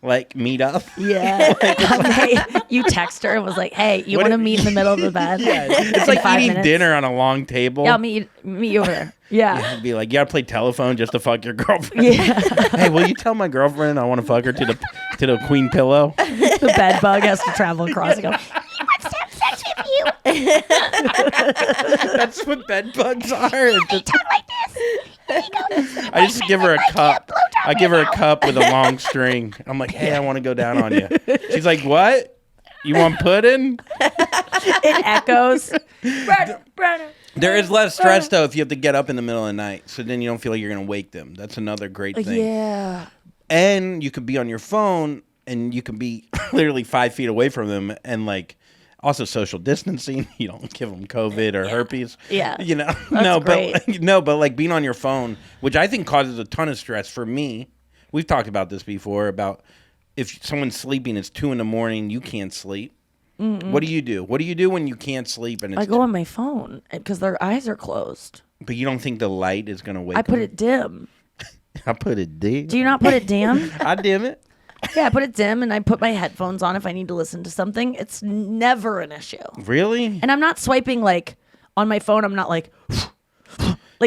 up. Yeah. Hey, you text her and was like, hey, you want to meet in the middle of the bed? Yeah, it's like eating dinner on a long table. Yeah, I'll meet you over there. Yeah. It'd be like, you gotta play telephone just to fuck your girlfriend. Yeah. Hey, will you tell my girlfriend I want to fuck her to the queen pillow? The bed bug has to travel across and go, he wants to have sex with you. That's what bed bugs are. They talk like this. I just give her a cup. I give her a cup with a long string. I'm like, hey, I want to go down on you. She's like, what? You want pudding? It echoes. There is less stress, though, if you have to get up in the middle of the night. So then you don't feel like you're going to wake them. That's another great thing. Yeah. And you could be on your phone, and you can be literally 5 feet away from them. And, like, also social distancing. You don't give them COVID or herpes. Yeah. You know? That's But like, being on your phone, which I think causes a ton of stress for me. We've talked about this before, about if someone's sleeping, it's 2 a.m, you can't sleep. What do you do? What do you do when you can't sleep? And I go on my phone because their eyes are closed. But you don't think the light is going to wake I put them? it dim. I put it dim. Do you not put it dim? I dim it. Yeah, I put it dim and I put my headphones on if I need to listen to something. It's never an issue. Really? And I'm not swiping like on my phone. I'm not like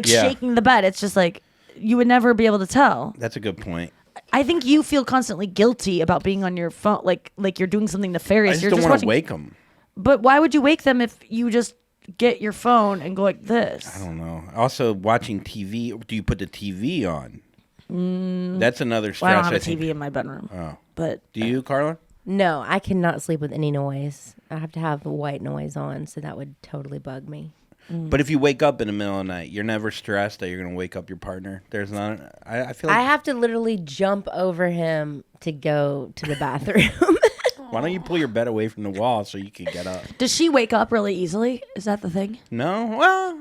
shaking the bed. It's just like you would never be able to tell. That's a good point. I think you feel constantly guilty about being on your phone, like you're doing something nefarious. I You're just don't want to watching... wake them. But why would you wake them if you just get your phone and go like this? I don't know. Also, watching TV. Do you put the TV on? That's another stress. Well, I don't have a think. TV in my bedroom. Oh, but do you, Carla? No, I cannot sleep with any noise. I have to have the white noise on, so that would totally bug me. But if you wake up in the middle of the night, you're never stressed that you're going to wake up your partner. There's not. I feel like. I have to literally jump over him to go to the bathroom. Why don't you pull your bed away from the wall so you can get up? Does she wake up really easily? Is that the thing? No, well,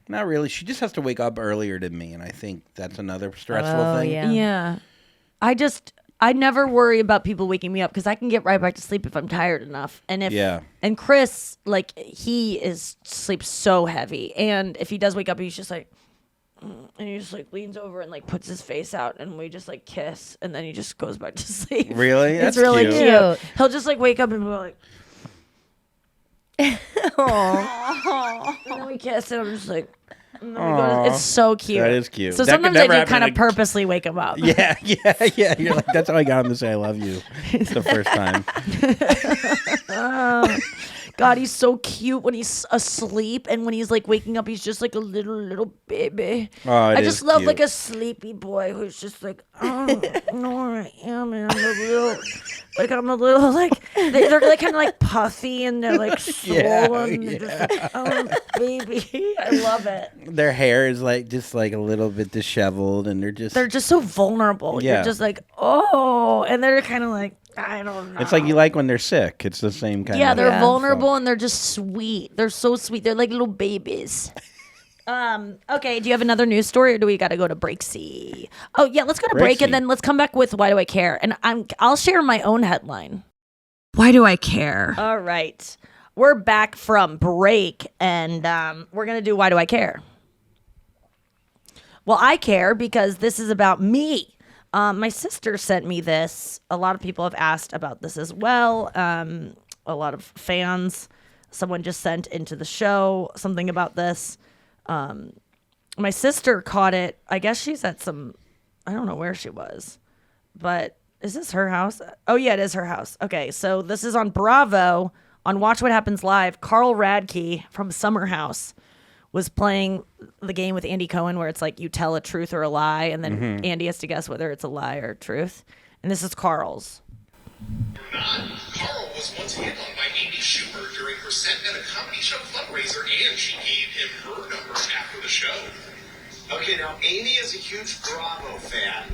not really. She just has to wake up earlier than me, and I think that's another stressful thing. Yeah. I never worry about people waking me up because I can get right back to sleep if I'm tired enough. And and Chris, like, he sleeps so heavy, and if he does wake up, he's just like, and he just like leans over and like puts his face out, and we just like kiss, and then he just goes back to sleep. Really? It's That's really cute. cute. He'll just like wake up and be like, Aww. and then we kiss, and I'm just like. And then we go to, it's so cute. That is cute. So That could sometimes I never do happen kind in of a- purposely wake him up. Yeah. You're like, that's how I got him to say I love you the first time. God, he's so cute when he's asleep, and when he's like waking up, he's just like a little baby. Oh, I it just is love cute. like a sleepy boy who's just like, oh, I don't know where I am, and I'm a little like they're like kind of like puffy and they're like swollen. Yeah. Just like, oh, baby, I love it. Their hair is like just like a little bit disheveled, and they're just so vulnerable. Yeah. You're just like, oh, and they're kind of like, I don't know. It's like you like when they're sick. It's the same kind of. Yeah, they're Yeah. vulnerable and they're just sweet. They're so sweet. They're like little babies. Okay, do you have another news story or do we got to go to breaksy? Oh, yeah, let's go to break Breaksy. and then let's come back with Why Do I Care? And I'll share my own headline. Why do I care? All right. We're back from break and we're going to do Why Do I Care? Well, I care because this is about me. My sister sent me this. A lot of people have asked about this as well. A lot of fans. Someone just sent into the show something about this. My sister caught it. I guess she's at I don't know where she was, but is this her house? Oh yeah, it is her house. Okay, so this is on Bravo on Watch What Happens Live. Carle Radke from Summer House was playing the game with Andy Cohen where it's like you tell a truth or a lie, and then Andy has to guess whether it's a lie or truth. And this is Carl's. Carle was once hit on by Amy Schumer during her set at a comedy show fundraiser, and she gave him her number after the show. Okay, now Amy is a huge Bravo fan.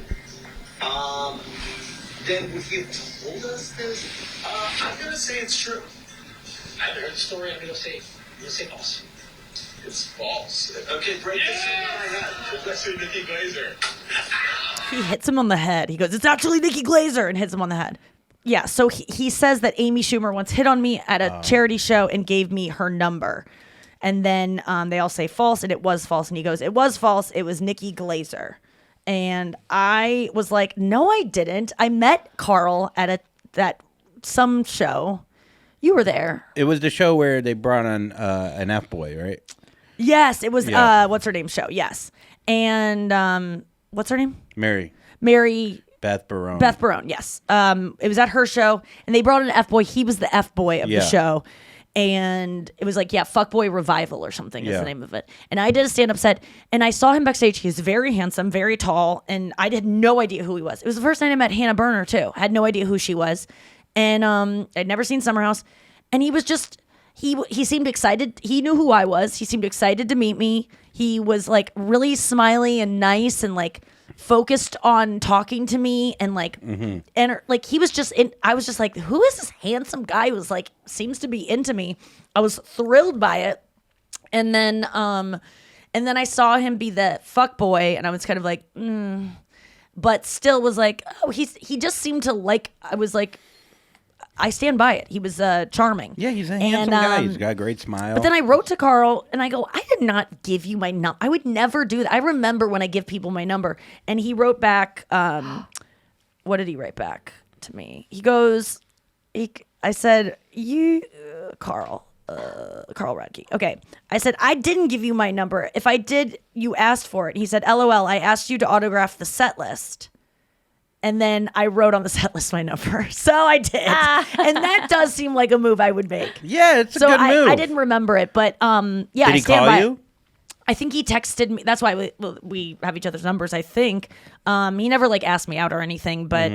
then would he have told us this? I'm gonna say it's true. I haven't heard the story. I'm gonna say false. It's false. Okay, break this in my head. Professor Nikki Glaser. He hits him on the head. He goes, "It's actually Nikki Glaser," and hits him on the head. Yeah, so he says that Amy Schumer once hit on me at a charity show and gave me her number. And then they all say false, and it was false. And he goes, "It was false. It was Nikki Glaser." And I was like, "No, I didn't. I met Carle at some show. You were there." It was the show where they brought on an F-boy, right? Yes, it was. Yeah. What's her name? Show. Yes, and what's her name? Mary Beth Barone. Yes. It was at her show, and they brought in an F-boy. He was the F-boy of the show. And it was like, Fuckboy Revival or something is the name of it. And I did a stand-up set, and I saw him backstage. He's very handsome, very tall, and I had no idea who he was. It was the first night I met Hannah Berner, too. I had no idea who she was. And I'd never seen Summer House. And he was just, he seemed excited. He knew who I was. He seemed excited to meet me. He was, like, really smiley and nice and, like, focused on talking to me and like and like he was just in. I was just like, who is this handsome guy who's like seems to be into me? I was thrilled by it. And then I saw him be the fuck boy, and I was kind of like but still was like, oh, he just seemed to like. I was like, I stand by it. He was charming. Yeah, he's a handsome guy. He's got a great smile. But then I wrote to Carle and I go, I did not give you my number. I would never do that. I remember when I give people my number. And he wrote back, what did he write back to me? He goes, I said, Carle Radke. Okay. I said, I didn't give you my number. If I did, you asked for it. He said, LOL, I asked you to autograph the set list. And then I wrote on the set list my number. So I did. And that does seem like a move I would make. Yeah, it's a good move. I didn't remember it, but yeah, Did I he stand call by you? it. I think he texted me. That's why we have each other's numbers, I think. He never like asked me out or anything, but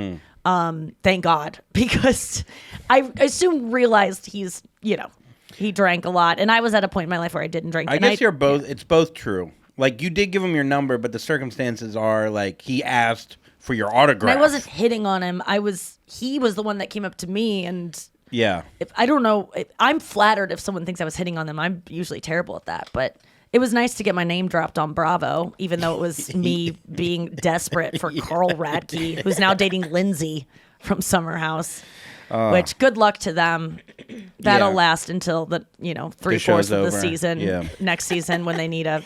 thank God, because I soon realized he's, he drank a lot. And I was at a point in my life where I didn't drink. I guess you're both, it's both true. Like you did give him your number, but the circumstances are like he asked for your autograph. And I wasn't hitting on him. He was the one that came up to me, and yeah. I don't know. I'm flattered if someone thinks I was hitting on them. I'm usually terrible at that, but it was nice to get my name dropped on Bravo, even though it was me being desperate for Carle Radke, who's now dating Lindsay from Summer House. Which good luck to them. That'll last until the 3/4 of the over. season. Yeah. Next season when they need a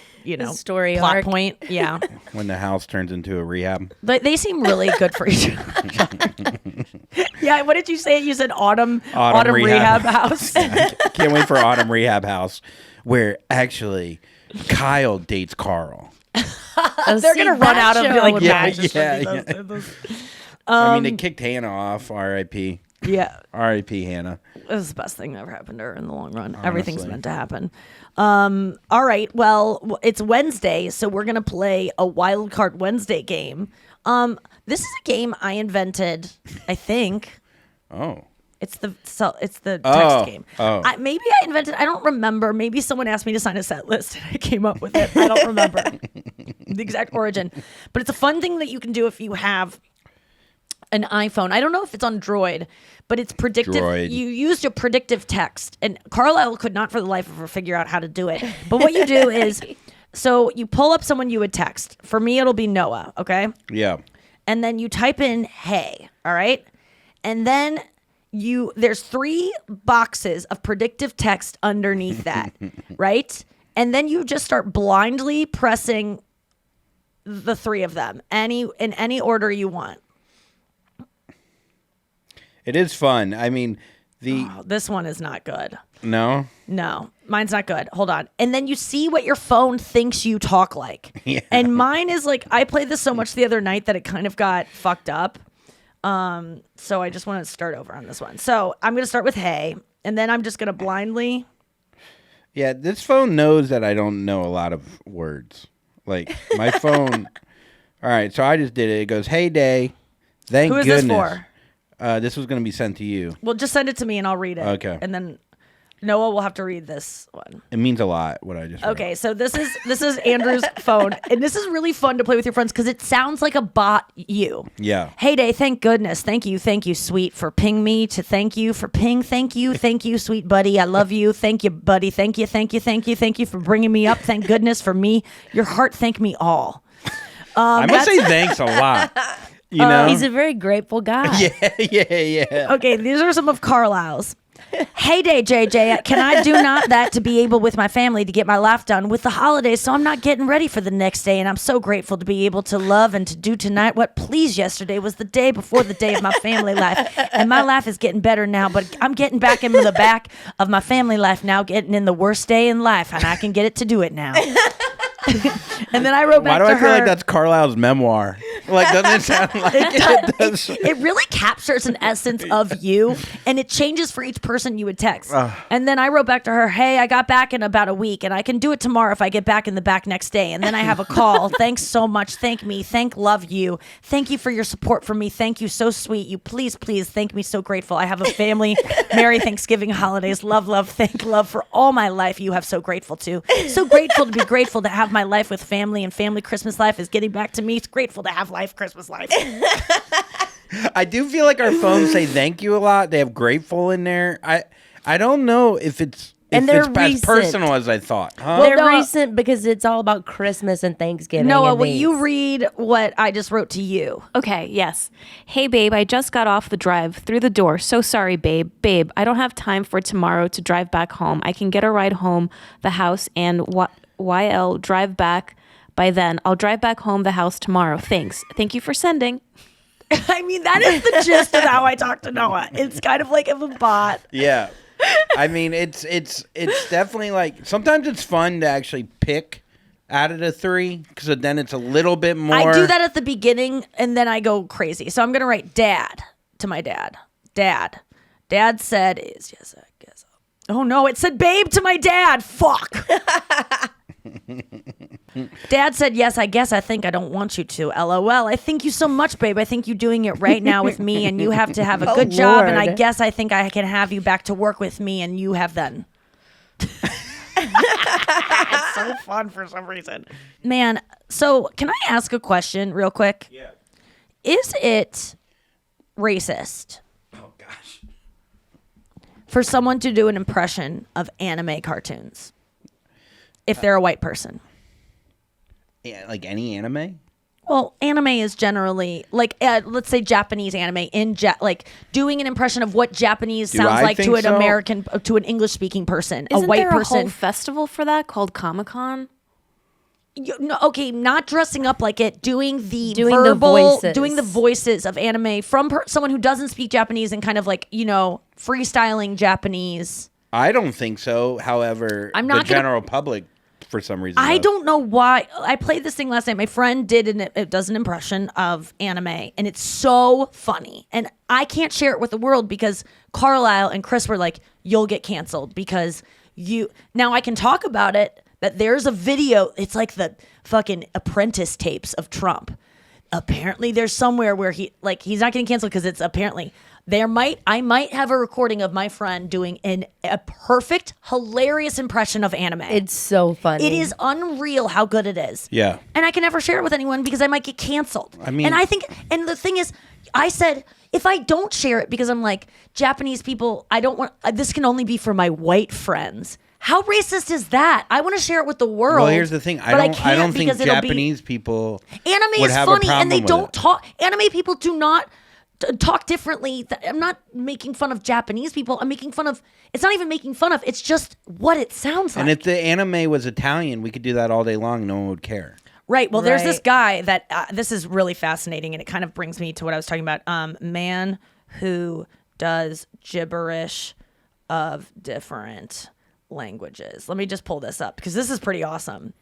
story plot arc. point. Yeah. When the house turns into a rehab. But they seem really good for each other. Yeah, what did you say? You said autumn rehab house. Can't wait for autumn rehab house, where actually Kyle dates Carle. They're gonna run out of like matches. I mean, they kicked Hannah off. R.I.P. Yeah. R.I.P. Hannah. It was the best thing that ever happened to her in the long run. Honestly. Everything's meant to happen. All right. Well, it's Wednesday, so we're gonna play a Wild Card Wednesday game. This is a game I invented, I think. Oh. It's the text game. Oh. Maybe I invented. I don't remember. Maybe someone asked me to sign a set list and I came up with it. I don't remember the exact origin. But it's a fun thing that you can do if you have an iPhone. I don't know if it's on Droid, but it's predictive. Droid. You used a predictive text, and Carlisle could not for the life of her figure out how to do it. But what you do is, so you pull up someone you would text. For me, it'll be Noah. Okay. Yeah. And then you type in "Hey," all right, and then there's 3 boxes of predictive text underneath that, right? And then you just start blindly pressing the 3 of them, in any order you want. It is fun. I mean, This one is not good. No, mine's not good. Hold on. And then you see what your phone thinks you talk like. Yeah. And mine is like, I played this so much the other night that it kind of got fucked up. So I just want to start over on this one. So I'm going to start with "Hey," and then I'm just going to blindly. Yeah, this phone knows that I don't know a lot of words. Like my phone. All right, so I just did it. It goes, "Hey, Day." Thank Who is goodness. this for? This was going to be sent to you. Well, just send it to me and I'll read it. Okay. And then Noah will have to read this one. It means a lot what I just wrote. Okay, so this is Andrew's phone, and this is really fun to play with your friends because it sounds like a bot you. Yeah. Heyday, thank goodness. Thank you, sweet, for ping me to thank you for ping. Thank you, sweet buddy. I love you. Thank you, buddy. Thank you for bringing me up. Thank goodness for me. Your heart, thank me all. I must say thanks a lot. You know? He's a very grateful guy. Yeah. Okay, these are some of Carlisle's. Heyday, JJ, can I do not that to be able with my family to get my life done with the holidays, so I'm not getting ready for the next day, and I'm so grateful to be able to love and to do tonight what pleased yesterday was the day before the day of my family life, and my life is getting better now, but I'm getting back into the back of my family life now, getting in the worst day in life, and I can get it to do it now. And then I wrote back to her. Why do I feel like that's Carlisle's memoir? Like, doesn't it sound like it does? It really captures an essence of you, and it changes for each person you would text. And then I wrote back to her, hey, I got back in about a week, and I can do it tomorrow if I get back in the back next day. And then I have a call. Thanks so much. Thank me. Love you. Thank you for your support for me. Thank you. So sweet. You please thank me. So grateful. I have a family. Merry Thanksgiving holidays. Love, thank love for all my life. You have so grateful too. So grateful to be grateful to have my life with family, and family Christmas life is getting back to me. It's grateful to have life Christmas life. I do feel like our phones say thank you a lot. They have grateful in there. I don't know if it's as personal as I thought. Huh? They're recent because it's all about Christmas and Thanksgiving. Noah, and will these. you read what I just wrote to you? Okay, yes. Hey, babe, I just got off the drive through the door. So sorry, babe. Babe, I don't have time for tomorrow to drive back home. I can get a ride home, the house, and YL drive back. By then, I'll drive back home the house tomorrow. Thanks. Thank you for sending. I mean, that is the gist of how I talk to Noah. It's kind of like a bot. Yeah. I mean, it's definitely like, sometimes it's fun to actually pick out of the three, because then it's a little bit more. I do that at the beginning, and then I go crazy. So I'm going to write dad to my dad. Dad said, yes, I guess. Oh, no, it said babe to my dad. Fuck. Dad said, yes, I guess I think I don't want you to. LOL. I thank you so much, babe. I think you're doing it right now with me, and you have to have a good job, and I guess I think I can have you back to work with me, and you have then. It's so fun for some reason. Man, so can I ask a question real quick? Yeah. Is it racist? Oh, gosh. For someone to do an impression of anime cartoons if they're a white person? Yeah, like any anime? Well, anime is generally like, let's say Japanese anime like doing an impression of what Japanese sounds like to an American, to an English speaking person, Isn't a white there person. a whole festival for that called Comic-Con? No, okay, not dressing up like it, doing the voices of anime from someone who doesn't speak Japanese and kind of like, freestyling Japanese. I don't think so. However, the general public, for some reason, I don't know why. I played this thing last night. My friend does an impression of anime, and it's so funny. And I can't share it with the world because Carlisle and Chris were like, "You'll get canceled because you." Now I can talk about it. That there's a video. It's like the fucking Apprentice tapes of Trump. Apparently, there's somewhere where he's not getting canceled because it's apparently. I might have a recording of my friend doing a perfect, hilarious impression of anime. It's so funny. It is unreal how good it is. Yeah. And I can never share it with anyone because I might get canceled. I mean, and the thing is, I said, if I don't share it because I'm like, Japanese people, I don't want, this can only be for my white friends. How racist is that? I want to share it with the world. Well, here's the thing. I don't think Japanese people anime would is have funny, a problem and they with don't it. talk. Anime people do not talk differently. I'm not making fun of Japanese people. I'm making fun of. It's not even making fun of. It's just what it sounds like. And if the anime was Italian, we could do that all day long. No one would care. Right. Well, there's this guy that this is really fascinating, and it kind of brings me to what I was talking about. Man who does gibberish of different languages. Let me just pull this up because this is pretty awesome.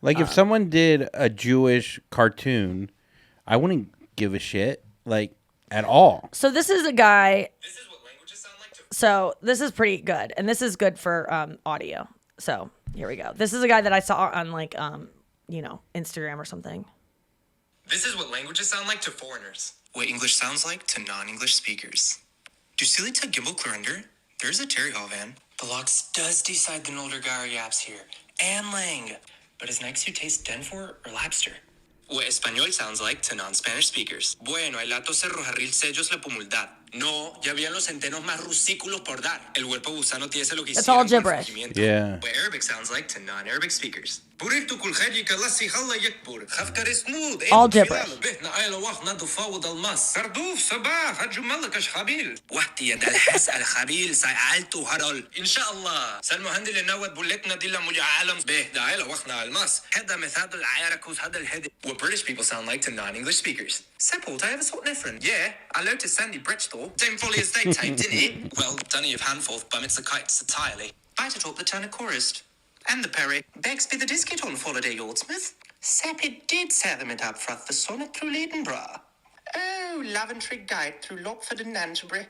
Like if someone did a Jewish cartoon, I wouldn't give a shit at all. So this is a guy. This is what languages sound like to. So this is pretty good, and this is good for audio. So here we go. This is a guy that I saw on Instagram or something. This is what languages sound like to foreigners. What English sounds like to non-English speakers. Du silita gimbal klunder? There's a Terry Hall van. The Lux does decide the older Gary yaps here. And Lang. But his next two taste Denfor or Labster? What Español sounds like to non-Spanish speakers. Bueno, el lato se arrojarril sellos la pumuldad. No, ya habían los centenos más rusículos por dar. El huerpo gusano tiese lo que That's all hicieron con gibberish. recogimiento. Yeah. What Arabic sounds like to non-Arabic speakers. Burritu kul khaji kalassi khalla yakbur. Khafkar smooth. All gibberish. بهنا عيلة واحدة تفاوض الماس. سردوف صباح هجو ملكش خبيل. وحدي يا دلحس الخبيل سيعلتو هرول. إن شاء الله. سالمهندي لنوت بولتنا دي لمجا عالم به دا عيلة واحنا الماس. هذا مثال العياركوز هذا الهدي. What British people sound like to non-English speakers. Support, I have a sort different. Yeah, I noticed Sandy Bridgestone. Same fully estate tape, didn't it? Well, Dunny of Hanforth bummits the kites entirely. Bite it up the turn of chorus. And the Perry. Begsby the disket on holiday, Yordsmith. Sapid did set them it up for the sonnet through Leidenborough. Oh, Laventry Guide through Lopford and Nanterbury.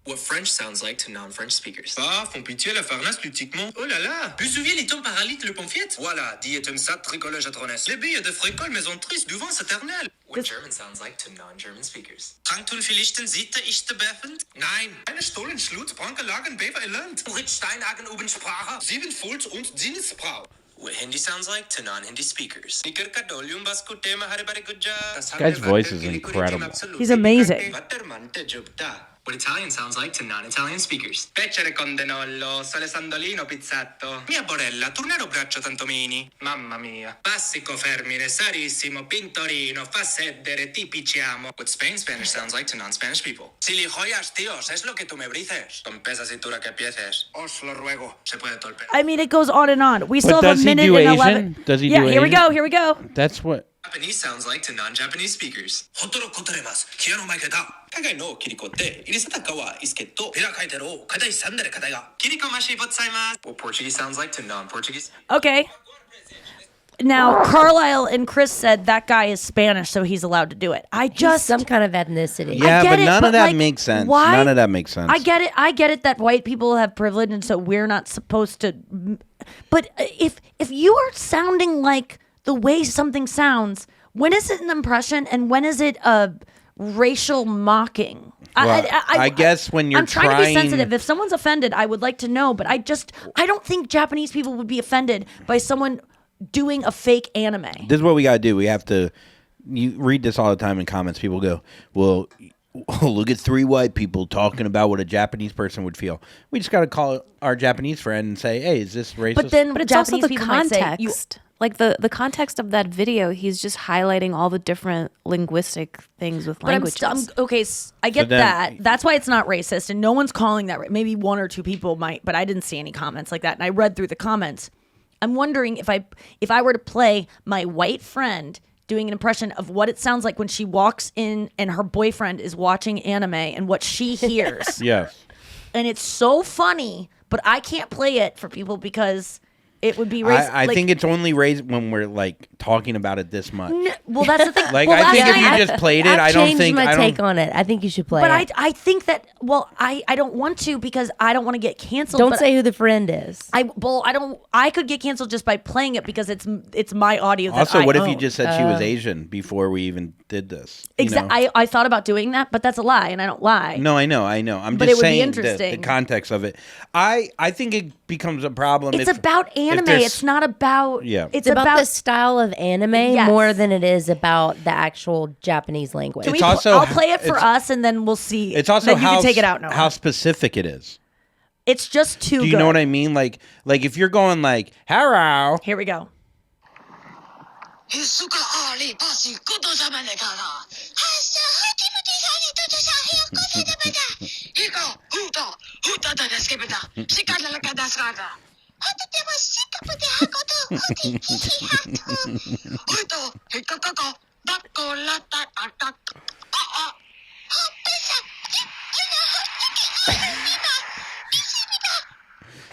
What French sounds like to non-French speakers. Ah, font pitié la farnace ludiquement. Oh là là. Plus souviens les tombes paralytes le pomfiette. Voilà, die est un sat tricolage à trones. Les billes de fricole maison triste du vent éternel. What German sounds like to non-German speakers. Tranktul vielleicht Sitte ich te beffend? Nein. Eine Stollen Schlut, Branke Lagen, Bever Land. Richtsteinhagen oben Sprache. 7 Fulz und Sinnesbrau. What Hindi sounds like to non-Hindi speakers. Guy's voice is incredible. He's amazing. What Italian sounds like to non-Italian speakers. Peccere con denollo, sole sandolino pizzato. Mia borella, tornero braccio tantomini. Mamma mia. Passico fermine, sarissimo, pintorino, fa sedere, ti picciamo. What Spanish sounds like to non-Spanish people. Si li joyas, tíos, es lo que tú me brices. Con pesa cintura que empieces. Os lo ruego. Se puede tolper. I mean, it goes on and on. We still But have does a he minute do and Asian? 11. Does he yeah, do here we Asian? go. Here we go. That's what. Japanese sounds like to non-Japanese speakers. Hotoro kotoremasu. Kiano maiketa. Kagai no kirikote. Irisataka wa isketo. Hira kaitero. Kadai sandere kadai ga. Kiriko mashi botsaimasu. What Portuguese sounds like to non-Portuguese. Okay. Now, Carlisle and Chris said that guy is Spanish, so he's allowed to do it. I just Some kind of ethnicity. Yeah, I get but it, none of that like, makes sense. why? None of that makes sense. I get it. I get it that white people have privilege, and so we're not supposed to. But if you are sounding like the way something sounds, when is it an impression and when is it a racial mocking? Well, I guess when you're I'm trying to be trying- sensitive. If someone's offended, I would like to know. But I don't think Japanese people would be offended by someone doing a fake anime. This is what we gotta do. We have to. You read this all the time in comments. People go, "Well, look at 3 white people talking about what a Japanese person would feel." We just gotta call our Japanese friend and say, "Hey, is this racist?" But then But it's Japanese also the people might say, context. Like the context of that video, he's just highlighting all the different linguistic things with But I'm languages. okay. I get then- that. That's why it's not racist, and no one's calling that. Maybe 1 or 2 people might, but I didn't see any comments like that. And I read through the comments. I'm wondering if I were to play my white friend doing an impression of what it sounds like when she walks in and her boyfriend is watching anime and what she hears. yes. And it's so funny, but I can't play it for people because it would be racist. I think it's only raised when we're like talking about it this much. Well, that's the thing. Like, well, I think that's if the you thing. just played it, I've I don't changed think my I take don't. on it. I think you should play But it. I think that I don't want to because I don't want to get canceled. Don't but say who the friend is. I could get canceled just by playing it because it's my audio. That Also, I what if you own. just said she was Asian before we even did this? You know? I thought about doing that, but that's a lie, and I don't lie. No, I know. I'm But just it would be saying the interesting. context of it. I think it becomes a problem. It's if- about if anime. there's- It's not about. Yeah. It's It's about the style of anime Yes. more than it is about the actual Japanese language. It's also- I'll play it for it's- us, and then we'll see. It's also then you how can take it out now. how specific it is. It's just too. Do you good. know what I mean? Like if you're going like hello, Here we go.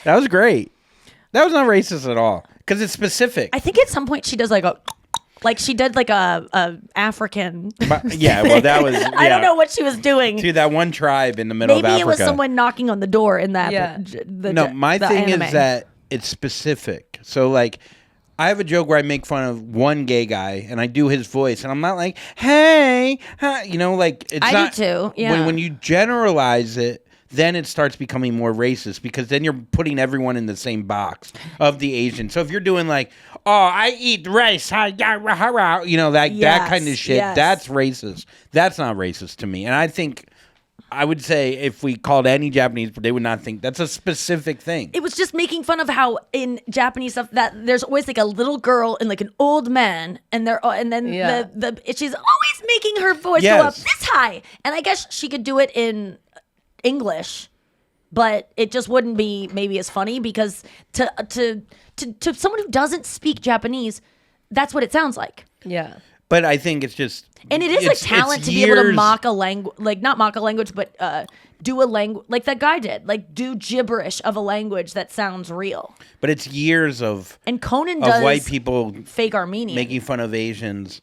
that was great. That was not racist at all because it's specific. I think at some point she does like she did like a African. But- yeah, well, that was. I don't know what she was doing. To that one tribe in the middle Maybe of Africa. it was someone knocking on the door in that. Yeah. My the thing anime. is that it's specific. So like, I have a joke where I make fun of one gay guy and I do his voice, and I'm not like, "Hey," like it's I do not. too, yeah. When you generalize it, then it starts becoming more racist because then you're putting everyone in the same box of the Asian. So if you're doing like, oh, I eat rice, that kind of shit, that's racist. That's not racist to me. And I would say if we called any Japanese, they would not think that's a specific thing. It was just making fun of how in Japanese stuff that there's always like a little girl and like an old man, and she's always making her voice go up this high. And I guess she could do it in English, but it just wouldn't be maybe as funny because to someone who doesn't speak Japanese, that's what it sounds like. Yeah. But I think it's just... And it is a talent to be able to mock a language, like not mock a language, but do a language, like that guy did, like do gibberish of a language that sounds real. But it's years of... And Conan does white people fake Armenian. making fun of Asians,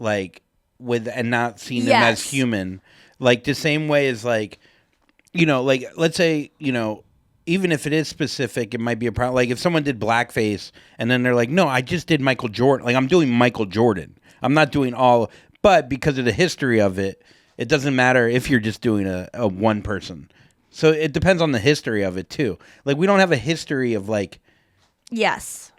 like, and not seeing them as human. Like, the same way as, like, like, let's say, even if it is specific, it might be a problem. Like, if someone did blackface, and then they're like, no, I just did Michael Jordan. Like, I'm doing Michael Jordan. I'm not doing all, but because of the history of it, it doesn't matter if you're just doing a one person. So it depends on the history of it too. Like we don't have a history of like. Yes,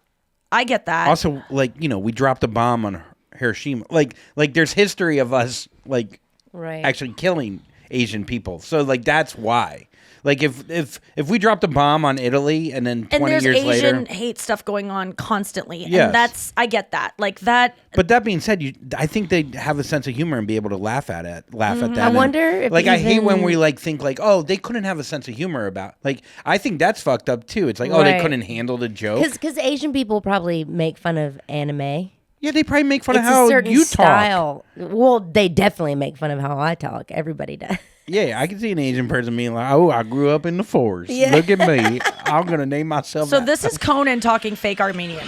I get that. Also, like we dropped a bomb on Hiroshima. Like there's history of us like actually killing Asian people. So like that's why. Like if we dropped a bomb on Italy and then 20 years later, there's Asian hate stuff going on constantly, and I get that, like that. But that being said, I think they have a sense of humor and be able to laugh at that. I wonder if I hate when we like think like, oh, they couldn't have a sense of humor about. Like I think that's fucked up too. It's like, oh, they couldn't handle the joke because Asian people probably make fun of anime. Yeah, they probably make fun of a how certain you style. Talk. Well, they definitely make fun of how I talk. Everybody does. Yeah, I can see an Asian person being like, oh, I grew up in the forest. Yeah. Look at me. I'm going to name myself. So this is Conan talking fake Armenian.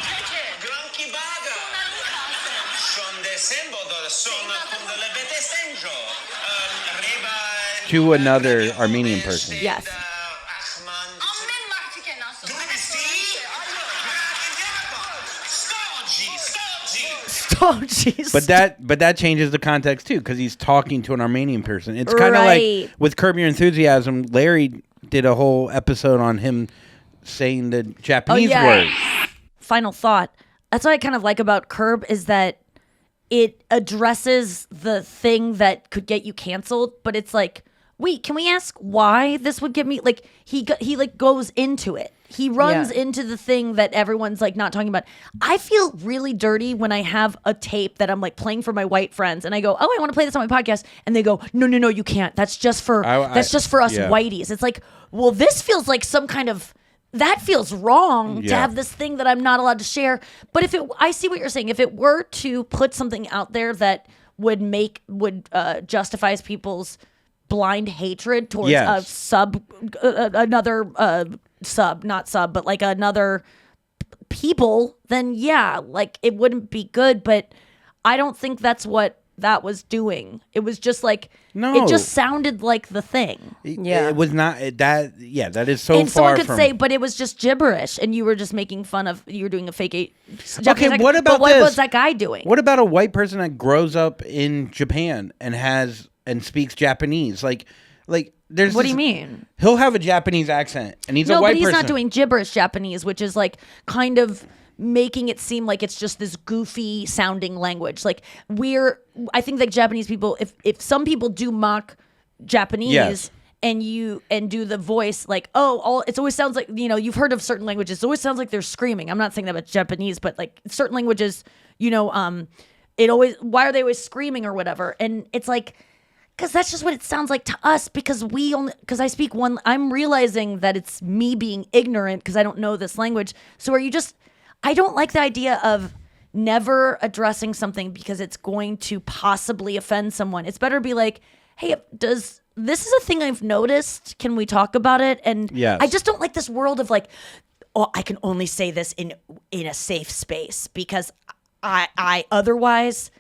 To another Armenian person. Yes. Oh, jeez. But that changes the context too, because he's talking to an Armenian person. It's kind of like with Curb Your Enthusiasm. Larry did a whole episode on him saying the Japanese word. Final thought. That's what I kind of like about Curb is that it addresses the thing that could get you canceled, but it's like, wait, can we ask why this would get me? Like he like goes into it. He runs into the thing that everyone's like not talking about. I feel really dirty when I have a tape that I'm like playing for my white friends, and I go, "Oh, I want to play this on my podcast," and they go, "No, you can't. That's just for us whiteys." It's like, well, this feels like some kind of that feels wrong to have this thing that I'm not allowed to share. But I see what you're saying. If it were to put something out there that would justifies people's blind hatred towards another people, then like it wouldn't be good. But I don't think that's what that was doing. It was just like, it just sounded like the thing. It was not that. Yeah, that is so and far. And someone could say, but it was just gibberish, and you were just making fun of. You were doing a fake. Okay, what about what was that guy doing? What about a white person that grows up in Japan and speaks Japanese? Like there's. What do you mean? He'll have a Japanese accent, and he's a white person. No, but he's not doing gibberish Japanese, which is like kind of making it seem like it's just this goofy sounding language. Like I think that Japanese people, if some people do mock Japanese and do the voice like, it always sounds like, you've heard of certain languages. It always sounds like they're screaming. I'm not saying that about Japanese, but like certain languages, why are they always screaming or whatever? And it's like, because that's just what it sounds like to us, because I speak one, I'm realizing that it's me being ignorant because I don't know this language. So I don't like the idea of never addressing something because it's going to possibly offend someone. It's better to be like, hey, this is a thing I've noticed. Can we talk about it? And I just don't like this world of like, I can only say this in a safe space because I otherwise...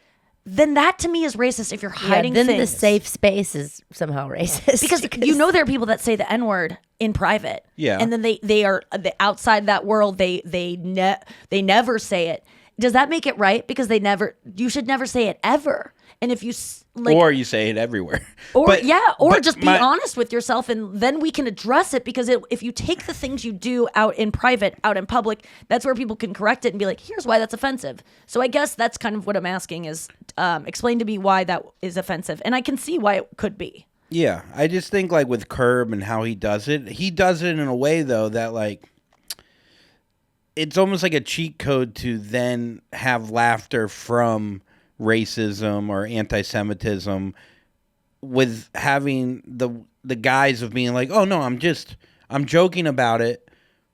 Then that to me is racist if you're hiding things. Then the safe space is somehow racist. Because there are people that say the N-word in private. Yeah. And then they are outside that world, they never say it. Does that make it right? Because you should never say it ever. And if you like, or you say it everywhere. or But- or but just be honest with yourself, and then we can address it. Because if you take the things you do out in private, out in public, that's where people can correct it and be like, here's why that's offensive. So I guess that's kind of what I'm asking is, explain to me why that is offensive, and I can see why it could be. Yeah, I just think like with Curb and how he does it in a way though that like it's almost like a cheat code to then have laughter from racism or anti-Semitism with having the guise of being like, oh no, I'm joking about it,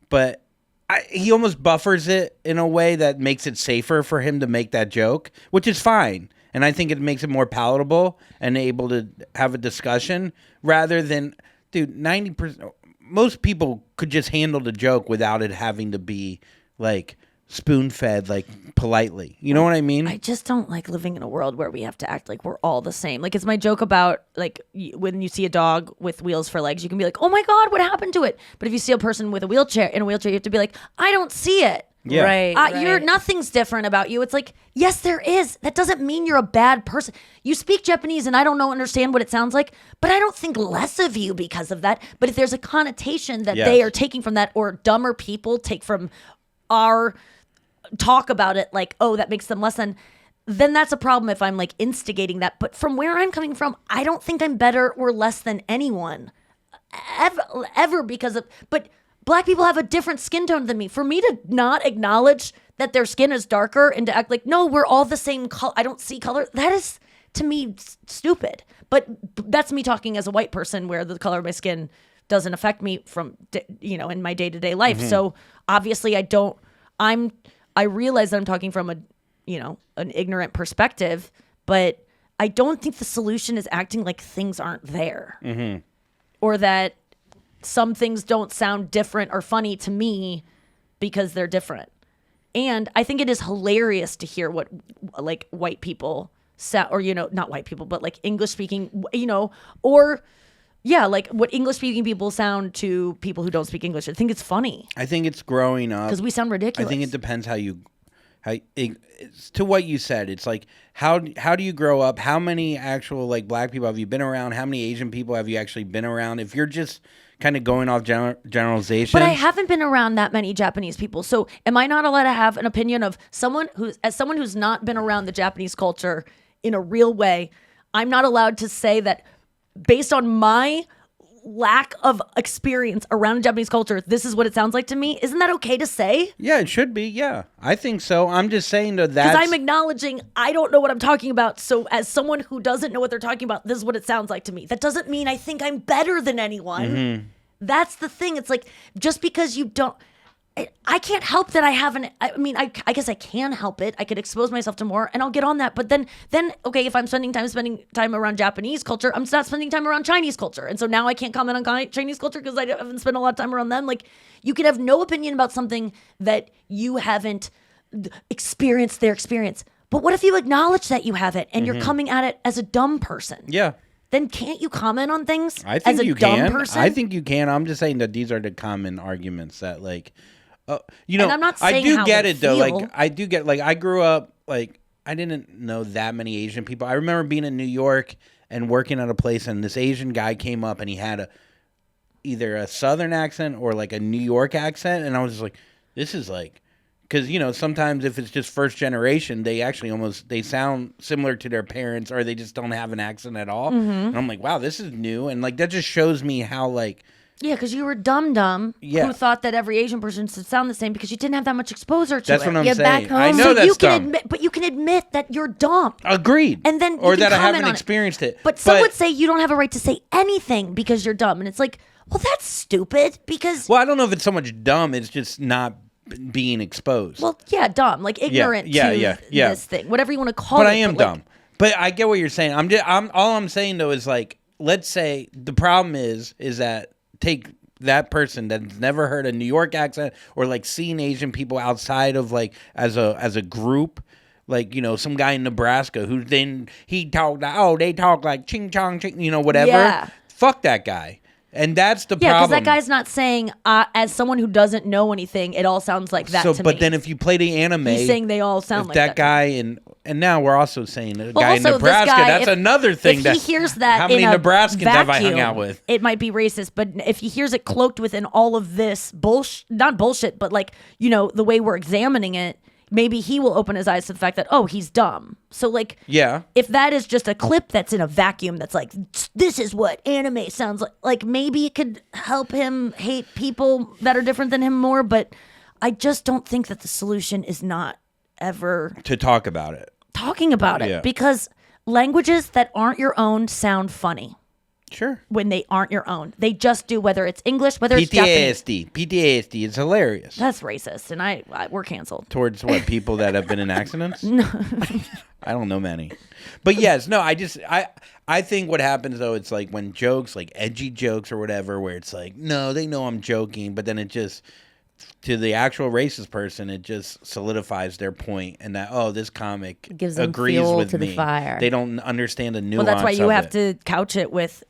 but he almost buffers it in a way that makes it safer for him to make that joke, which is fine. And I think it makes it more palatable and able to have a discussion rather than, dude, 90%. Most people could just handle the joke without it having to be like spoon-fed, like politely. You know what I mean? I just don't like living in a world where we have to act like we're all the same. Like, it's my joke about, like, when you see a dog with wheels for legs, you can be like, oh my God, what happened to it? But if you see a person with a wheelchair, you have to be like, I don't see it. Yeah. Right. Nothing's different about you. It's like, yes, there is. That doesn't mean you're a bad person. You speak Japanese and I don't understand what it sounds like, but I don't think less of you because of that. But if there's a connotation that Yes. they are taking from that, or dumber people take from our talk about it, like, oh, that makes them less than, then that's a problem if I'm like instigating that. But from where I'm coming from, I don't think I'm better or less than anyone ever because of, but Black people have a different skin tone than me. For me to not acknowledge that their skin is darker and to act like, no, we're all the same color, I don't see color, that is, to me, stupid. But that's me talking as a white person where the color of my skin doesn't affect me from, in my day-to-day life. So obviously I realize that I'm talking from an ignorant perspective, but I don't think the solution is acting like things aren't there. Or that some things don't sound different or funny to me because they're different. And I think it is hilarious to hear what like white people sound, or not white people, but like English speaking, or like what English speaking people sound to people who don't speak English. I think it's funny. I think it's growing up Because we sound ridiculous. I think it depends it's to what you said. It's like how do you grow up? How many actual like Black people have you been around? How many Asian people have you actually been around? If you're just kind of going off generalization. But I haven't been around that many Japanese people. So am I not allowed to have an opinion of someone who's not been around the Japanese culture in a real way? I'm not allowed to say that based on my lack of experience around Japanese culture, this is what it sounds like to me. Isn't that okay to say? Yeah, it should be. Yeah, I think so. I'm just saying that Because I'm acknowledging I don't know what I'm talking about. So as someone who doesn't know what they're talking about, this is what it sounds like to me. That doesn't mean I think I'm better than anyone. That's the thing. It's like, just because you don't, I can't help that I haven't. I mean, I guess I can help it. I could expose myself to more, and I'll get on that. But then, okay, if I'm spending time around Japanese culture, I'm not spending time around Chinese culture, and so now I can't comment on Chinese culture because I haven't spent a lot of time around them. Like, you can have no opinion about something that you haven't experienced their experience. But what if you acknowledge that you have it, and you're coming at it as a dumb person? Yeah. Then can't you comment on things I think as a you dumb can. person? I think you can. I'm just saying that these are the common arguments that, like, And I'm not saying I do how get they it though. feel. Like, I do get, like, I grew up, like, I didn't know that many Asian people. I remember being in New York and working at a place, and this Asian guy came up, and he had either a Southern accent or like a New York accent, and I was just like, this is like. Because, sometimes if it's just first generation, they actually they sound similar to their parents, or they just don't have an accent at all. And I'm like, wow, this is new. And, like, that just shows me how, like... Yeah, because you were dumb Yeah. who thought that every Asian person should sound the same because you didn't have that much exposure to That's it. what I'm Yeah, saying. back home- I know So that's you can dumb. admit, but you can admit that you're dumb. Agreed. And then you or can that I comment haven't on it. experienced it. But some would say you don't have a right to say anything because you're dumb. And it's like, well, that's stupid because... Well, I don't know if it's so much dumb. It's just not being exposed. Well, yeah, dumb. Like ignorant to this thing. Whatever you want to call it. But I am like, dumb. But I get what you're saying. All I'm saying though is, like, let's say the problem is that take that person that's never heard a New York accent or like seen Asian people outside of like as a group, like, some guy in Nebraska who then they talk like ching chong ching, whatever. Yeah. Fuck that guy. And that's the Yeah, because problem. that guy's not saying, as someone who doesn't know anything, it all sounds like that to me. But then if you play the anime, He's saying they all sound if like that that. guy in And now we're also saying a Well, guy in also, this Nebraska. guy, That's another thing. If he hears that, how many in a Nebraskans have I hung vacuum, out with? It might be racist, but if he hears it cloaked within all of this bullshit, not bullshit, but like, you know, the way we're examining it, maybe he will open his eyes to the fact that, oh, he's dumb. So like, Yeah. if that is just a clip that's in a vacuum, that's like, this is what anime sounds like maybe it could help him hate people that are different than him more. But I just don't think that the solution is not ever To talk about it. talking about it, Yeah. because languages that aren't your own sound funny Sure. when they aren't your own. They just do, whether it's English, whether it's Japanese. PTSD is hilarious. That's racist, and I we're canceled. Towards what, people that have been in accidents? No. I don't know many. But yes, no, I think what happens though, it's like when jokes, like edgy jokes or whatever, where it's like, no, they know I'm joking, but then it just, to the actual racist person, it just solidifies their point, and that, oh, this comic Gives them agrees fuel with to the me. fire. They don't understand the nuance. Well, that's why you of have it. to couch it with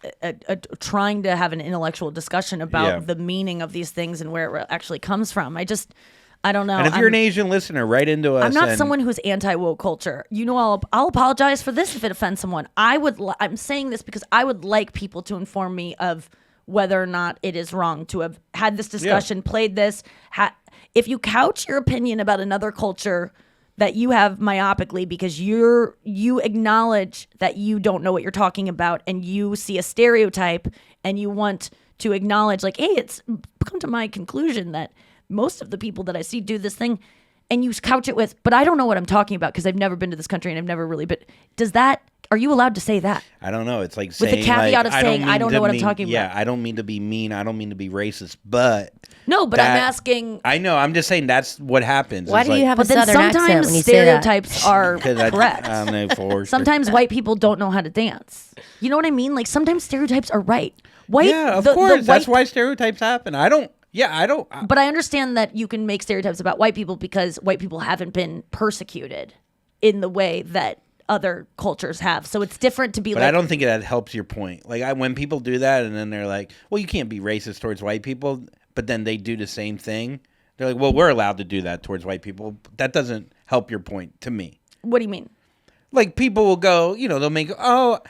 trying to have an intellectual discussion about Yeah. the meaning of these things and where it actually comes from. I don't know. And if you're an Asian listener, write into us. I'm not and- someone who's anti-woke culture. You know, I'll apologize for this if it offends someone. I'm saying this because I would like people to inform me of whether or not it is wrong to have had this discussion, played this. If you couch your opinion about another culture that you have myopically because you acknowledge that you don't know what you're talking about, and you see a stereotype and you want to acknowledge, like, hey, it's come to my conclusion that most of the people that I see do this thing, and you couch it with, but I don't know what I'm talking about because I've never been to this country and I've never really been. Are you allowed to say that? I don't know. It's like With the saying, caveat like, of saying, I don't know what I'm talking Yeah, about. I don't mean to be mean. I don't mean to be racist, but No, but I'm asking. I know. I'm just saying that's what happens. Why It's do like, you have a But then southern accent sometimes when you say that? stereotypes are 'cause correct. I don't know, Forrester. Sometimes white people don't know how to dance. You know what I mean? Like sometimes stereotypes are right. White, Yeah, of the course. That's white- why stereotypes happen. I don't. But I understand that you can make stereotypes about white people because white people haven't been persecuted in the way that other cultures have. So it's different to be But like. I don't think that helps your point. Like when people do that and then they're like, well, you can't be racist towards white people, but then they do the same thing. They're like, well, we're allowed to do that towards white people. That doesn't help your point to me. What do you mean? Like people will go, they'll make, oh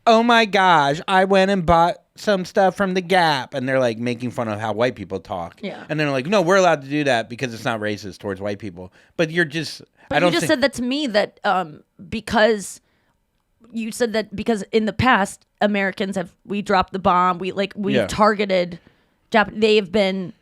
my gosh, I went and bought some stuff from the Gap, and they're like making fun of how white people talk. Yeah. And they're like, no, we're allowed to do that because it's not racist towards white people. But you're just, But I don't you just think, said that to me that because you said that because in the past Americans we dropped the bomb, we Yeah. targeted they have been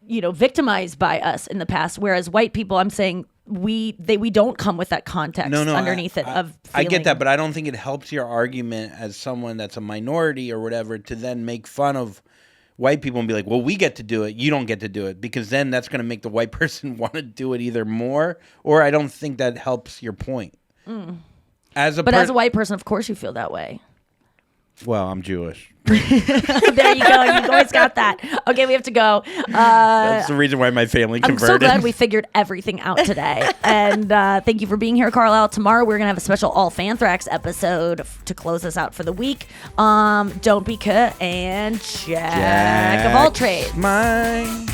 victimized by us in the past, whereas white people, I'm saying we don't come with that context underneath it of I get feeling. that, but I don't think it helps your argument as someone that's a minority or whatever to then make fun of white people and be like, well, we get to do it, you don't get to do it, because then that's going to make the white person want to do it either more, or I don't think that helps your point. As a white person, of course you feel that way. Well, I'm Jewish. There you go. You always got that. Okay, we have to go. That's the reason why my family I'm converted. so glad we figured everything out today. And thank you for being here, Carlisle. Tomorrow we're going to have a special All Fanthrax episode to close us out for the week. Don't be cut and Jack of all trades. Mine.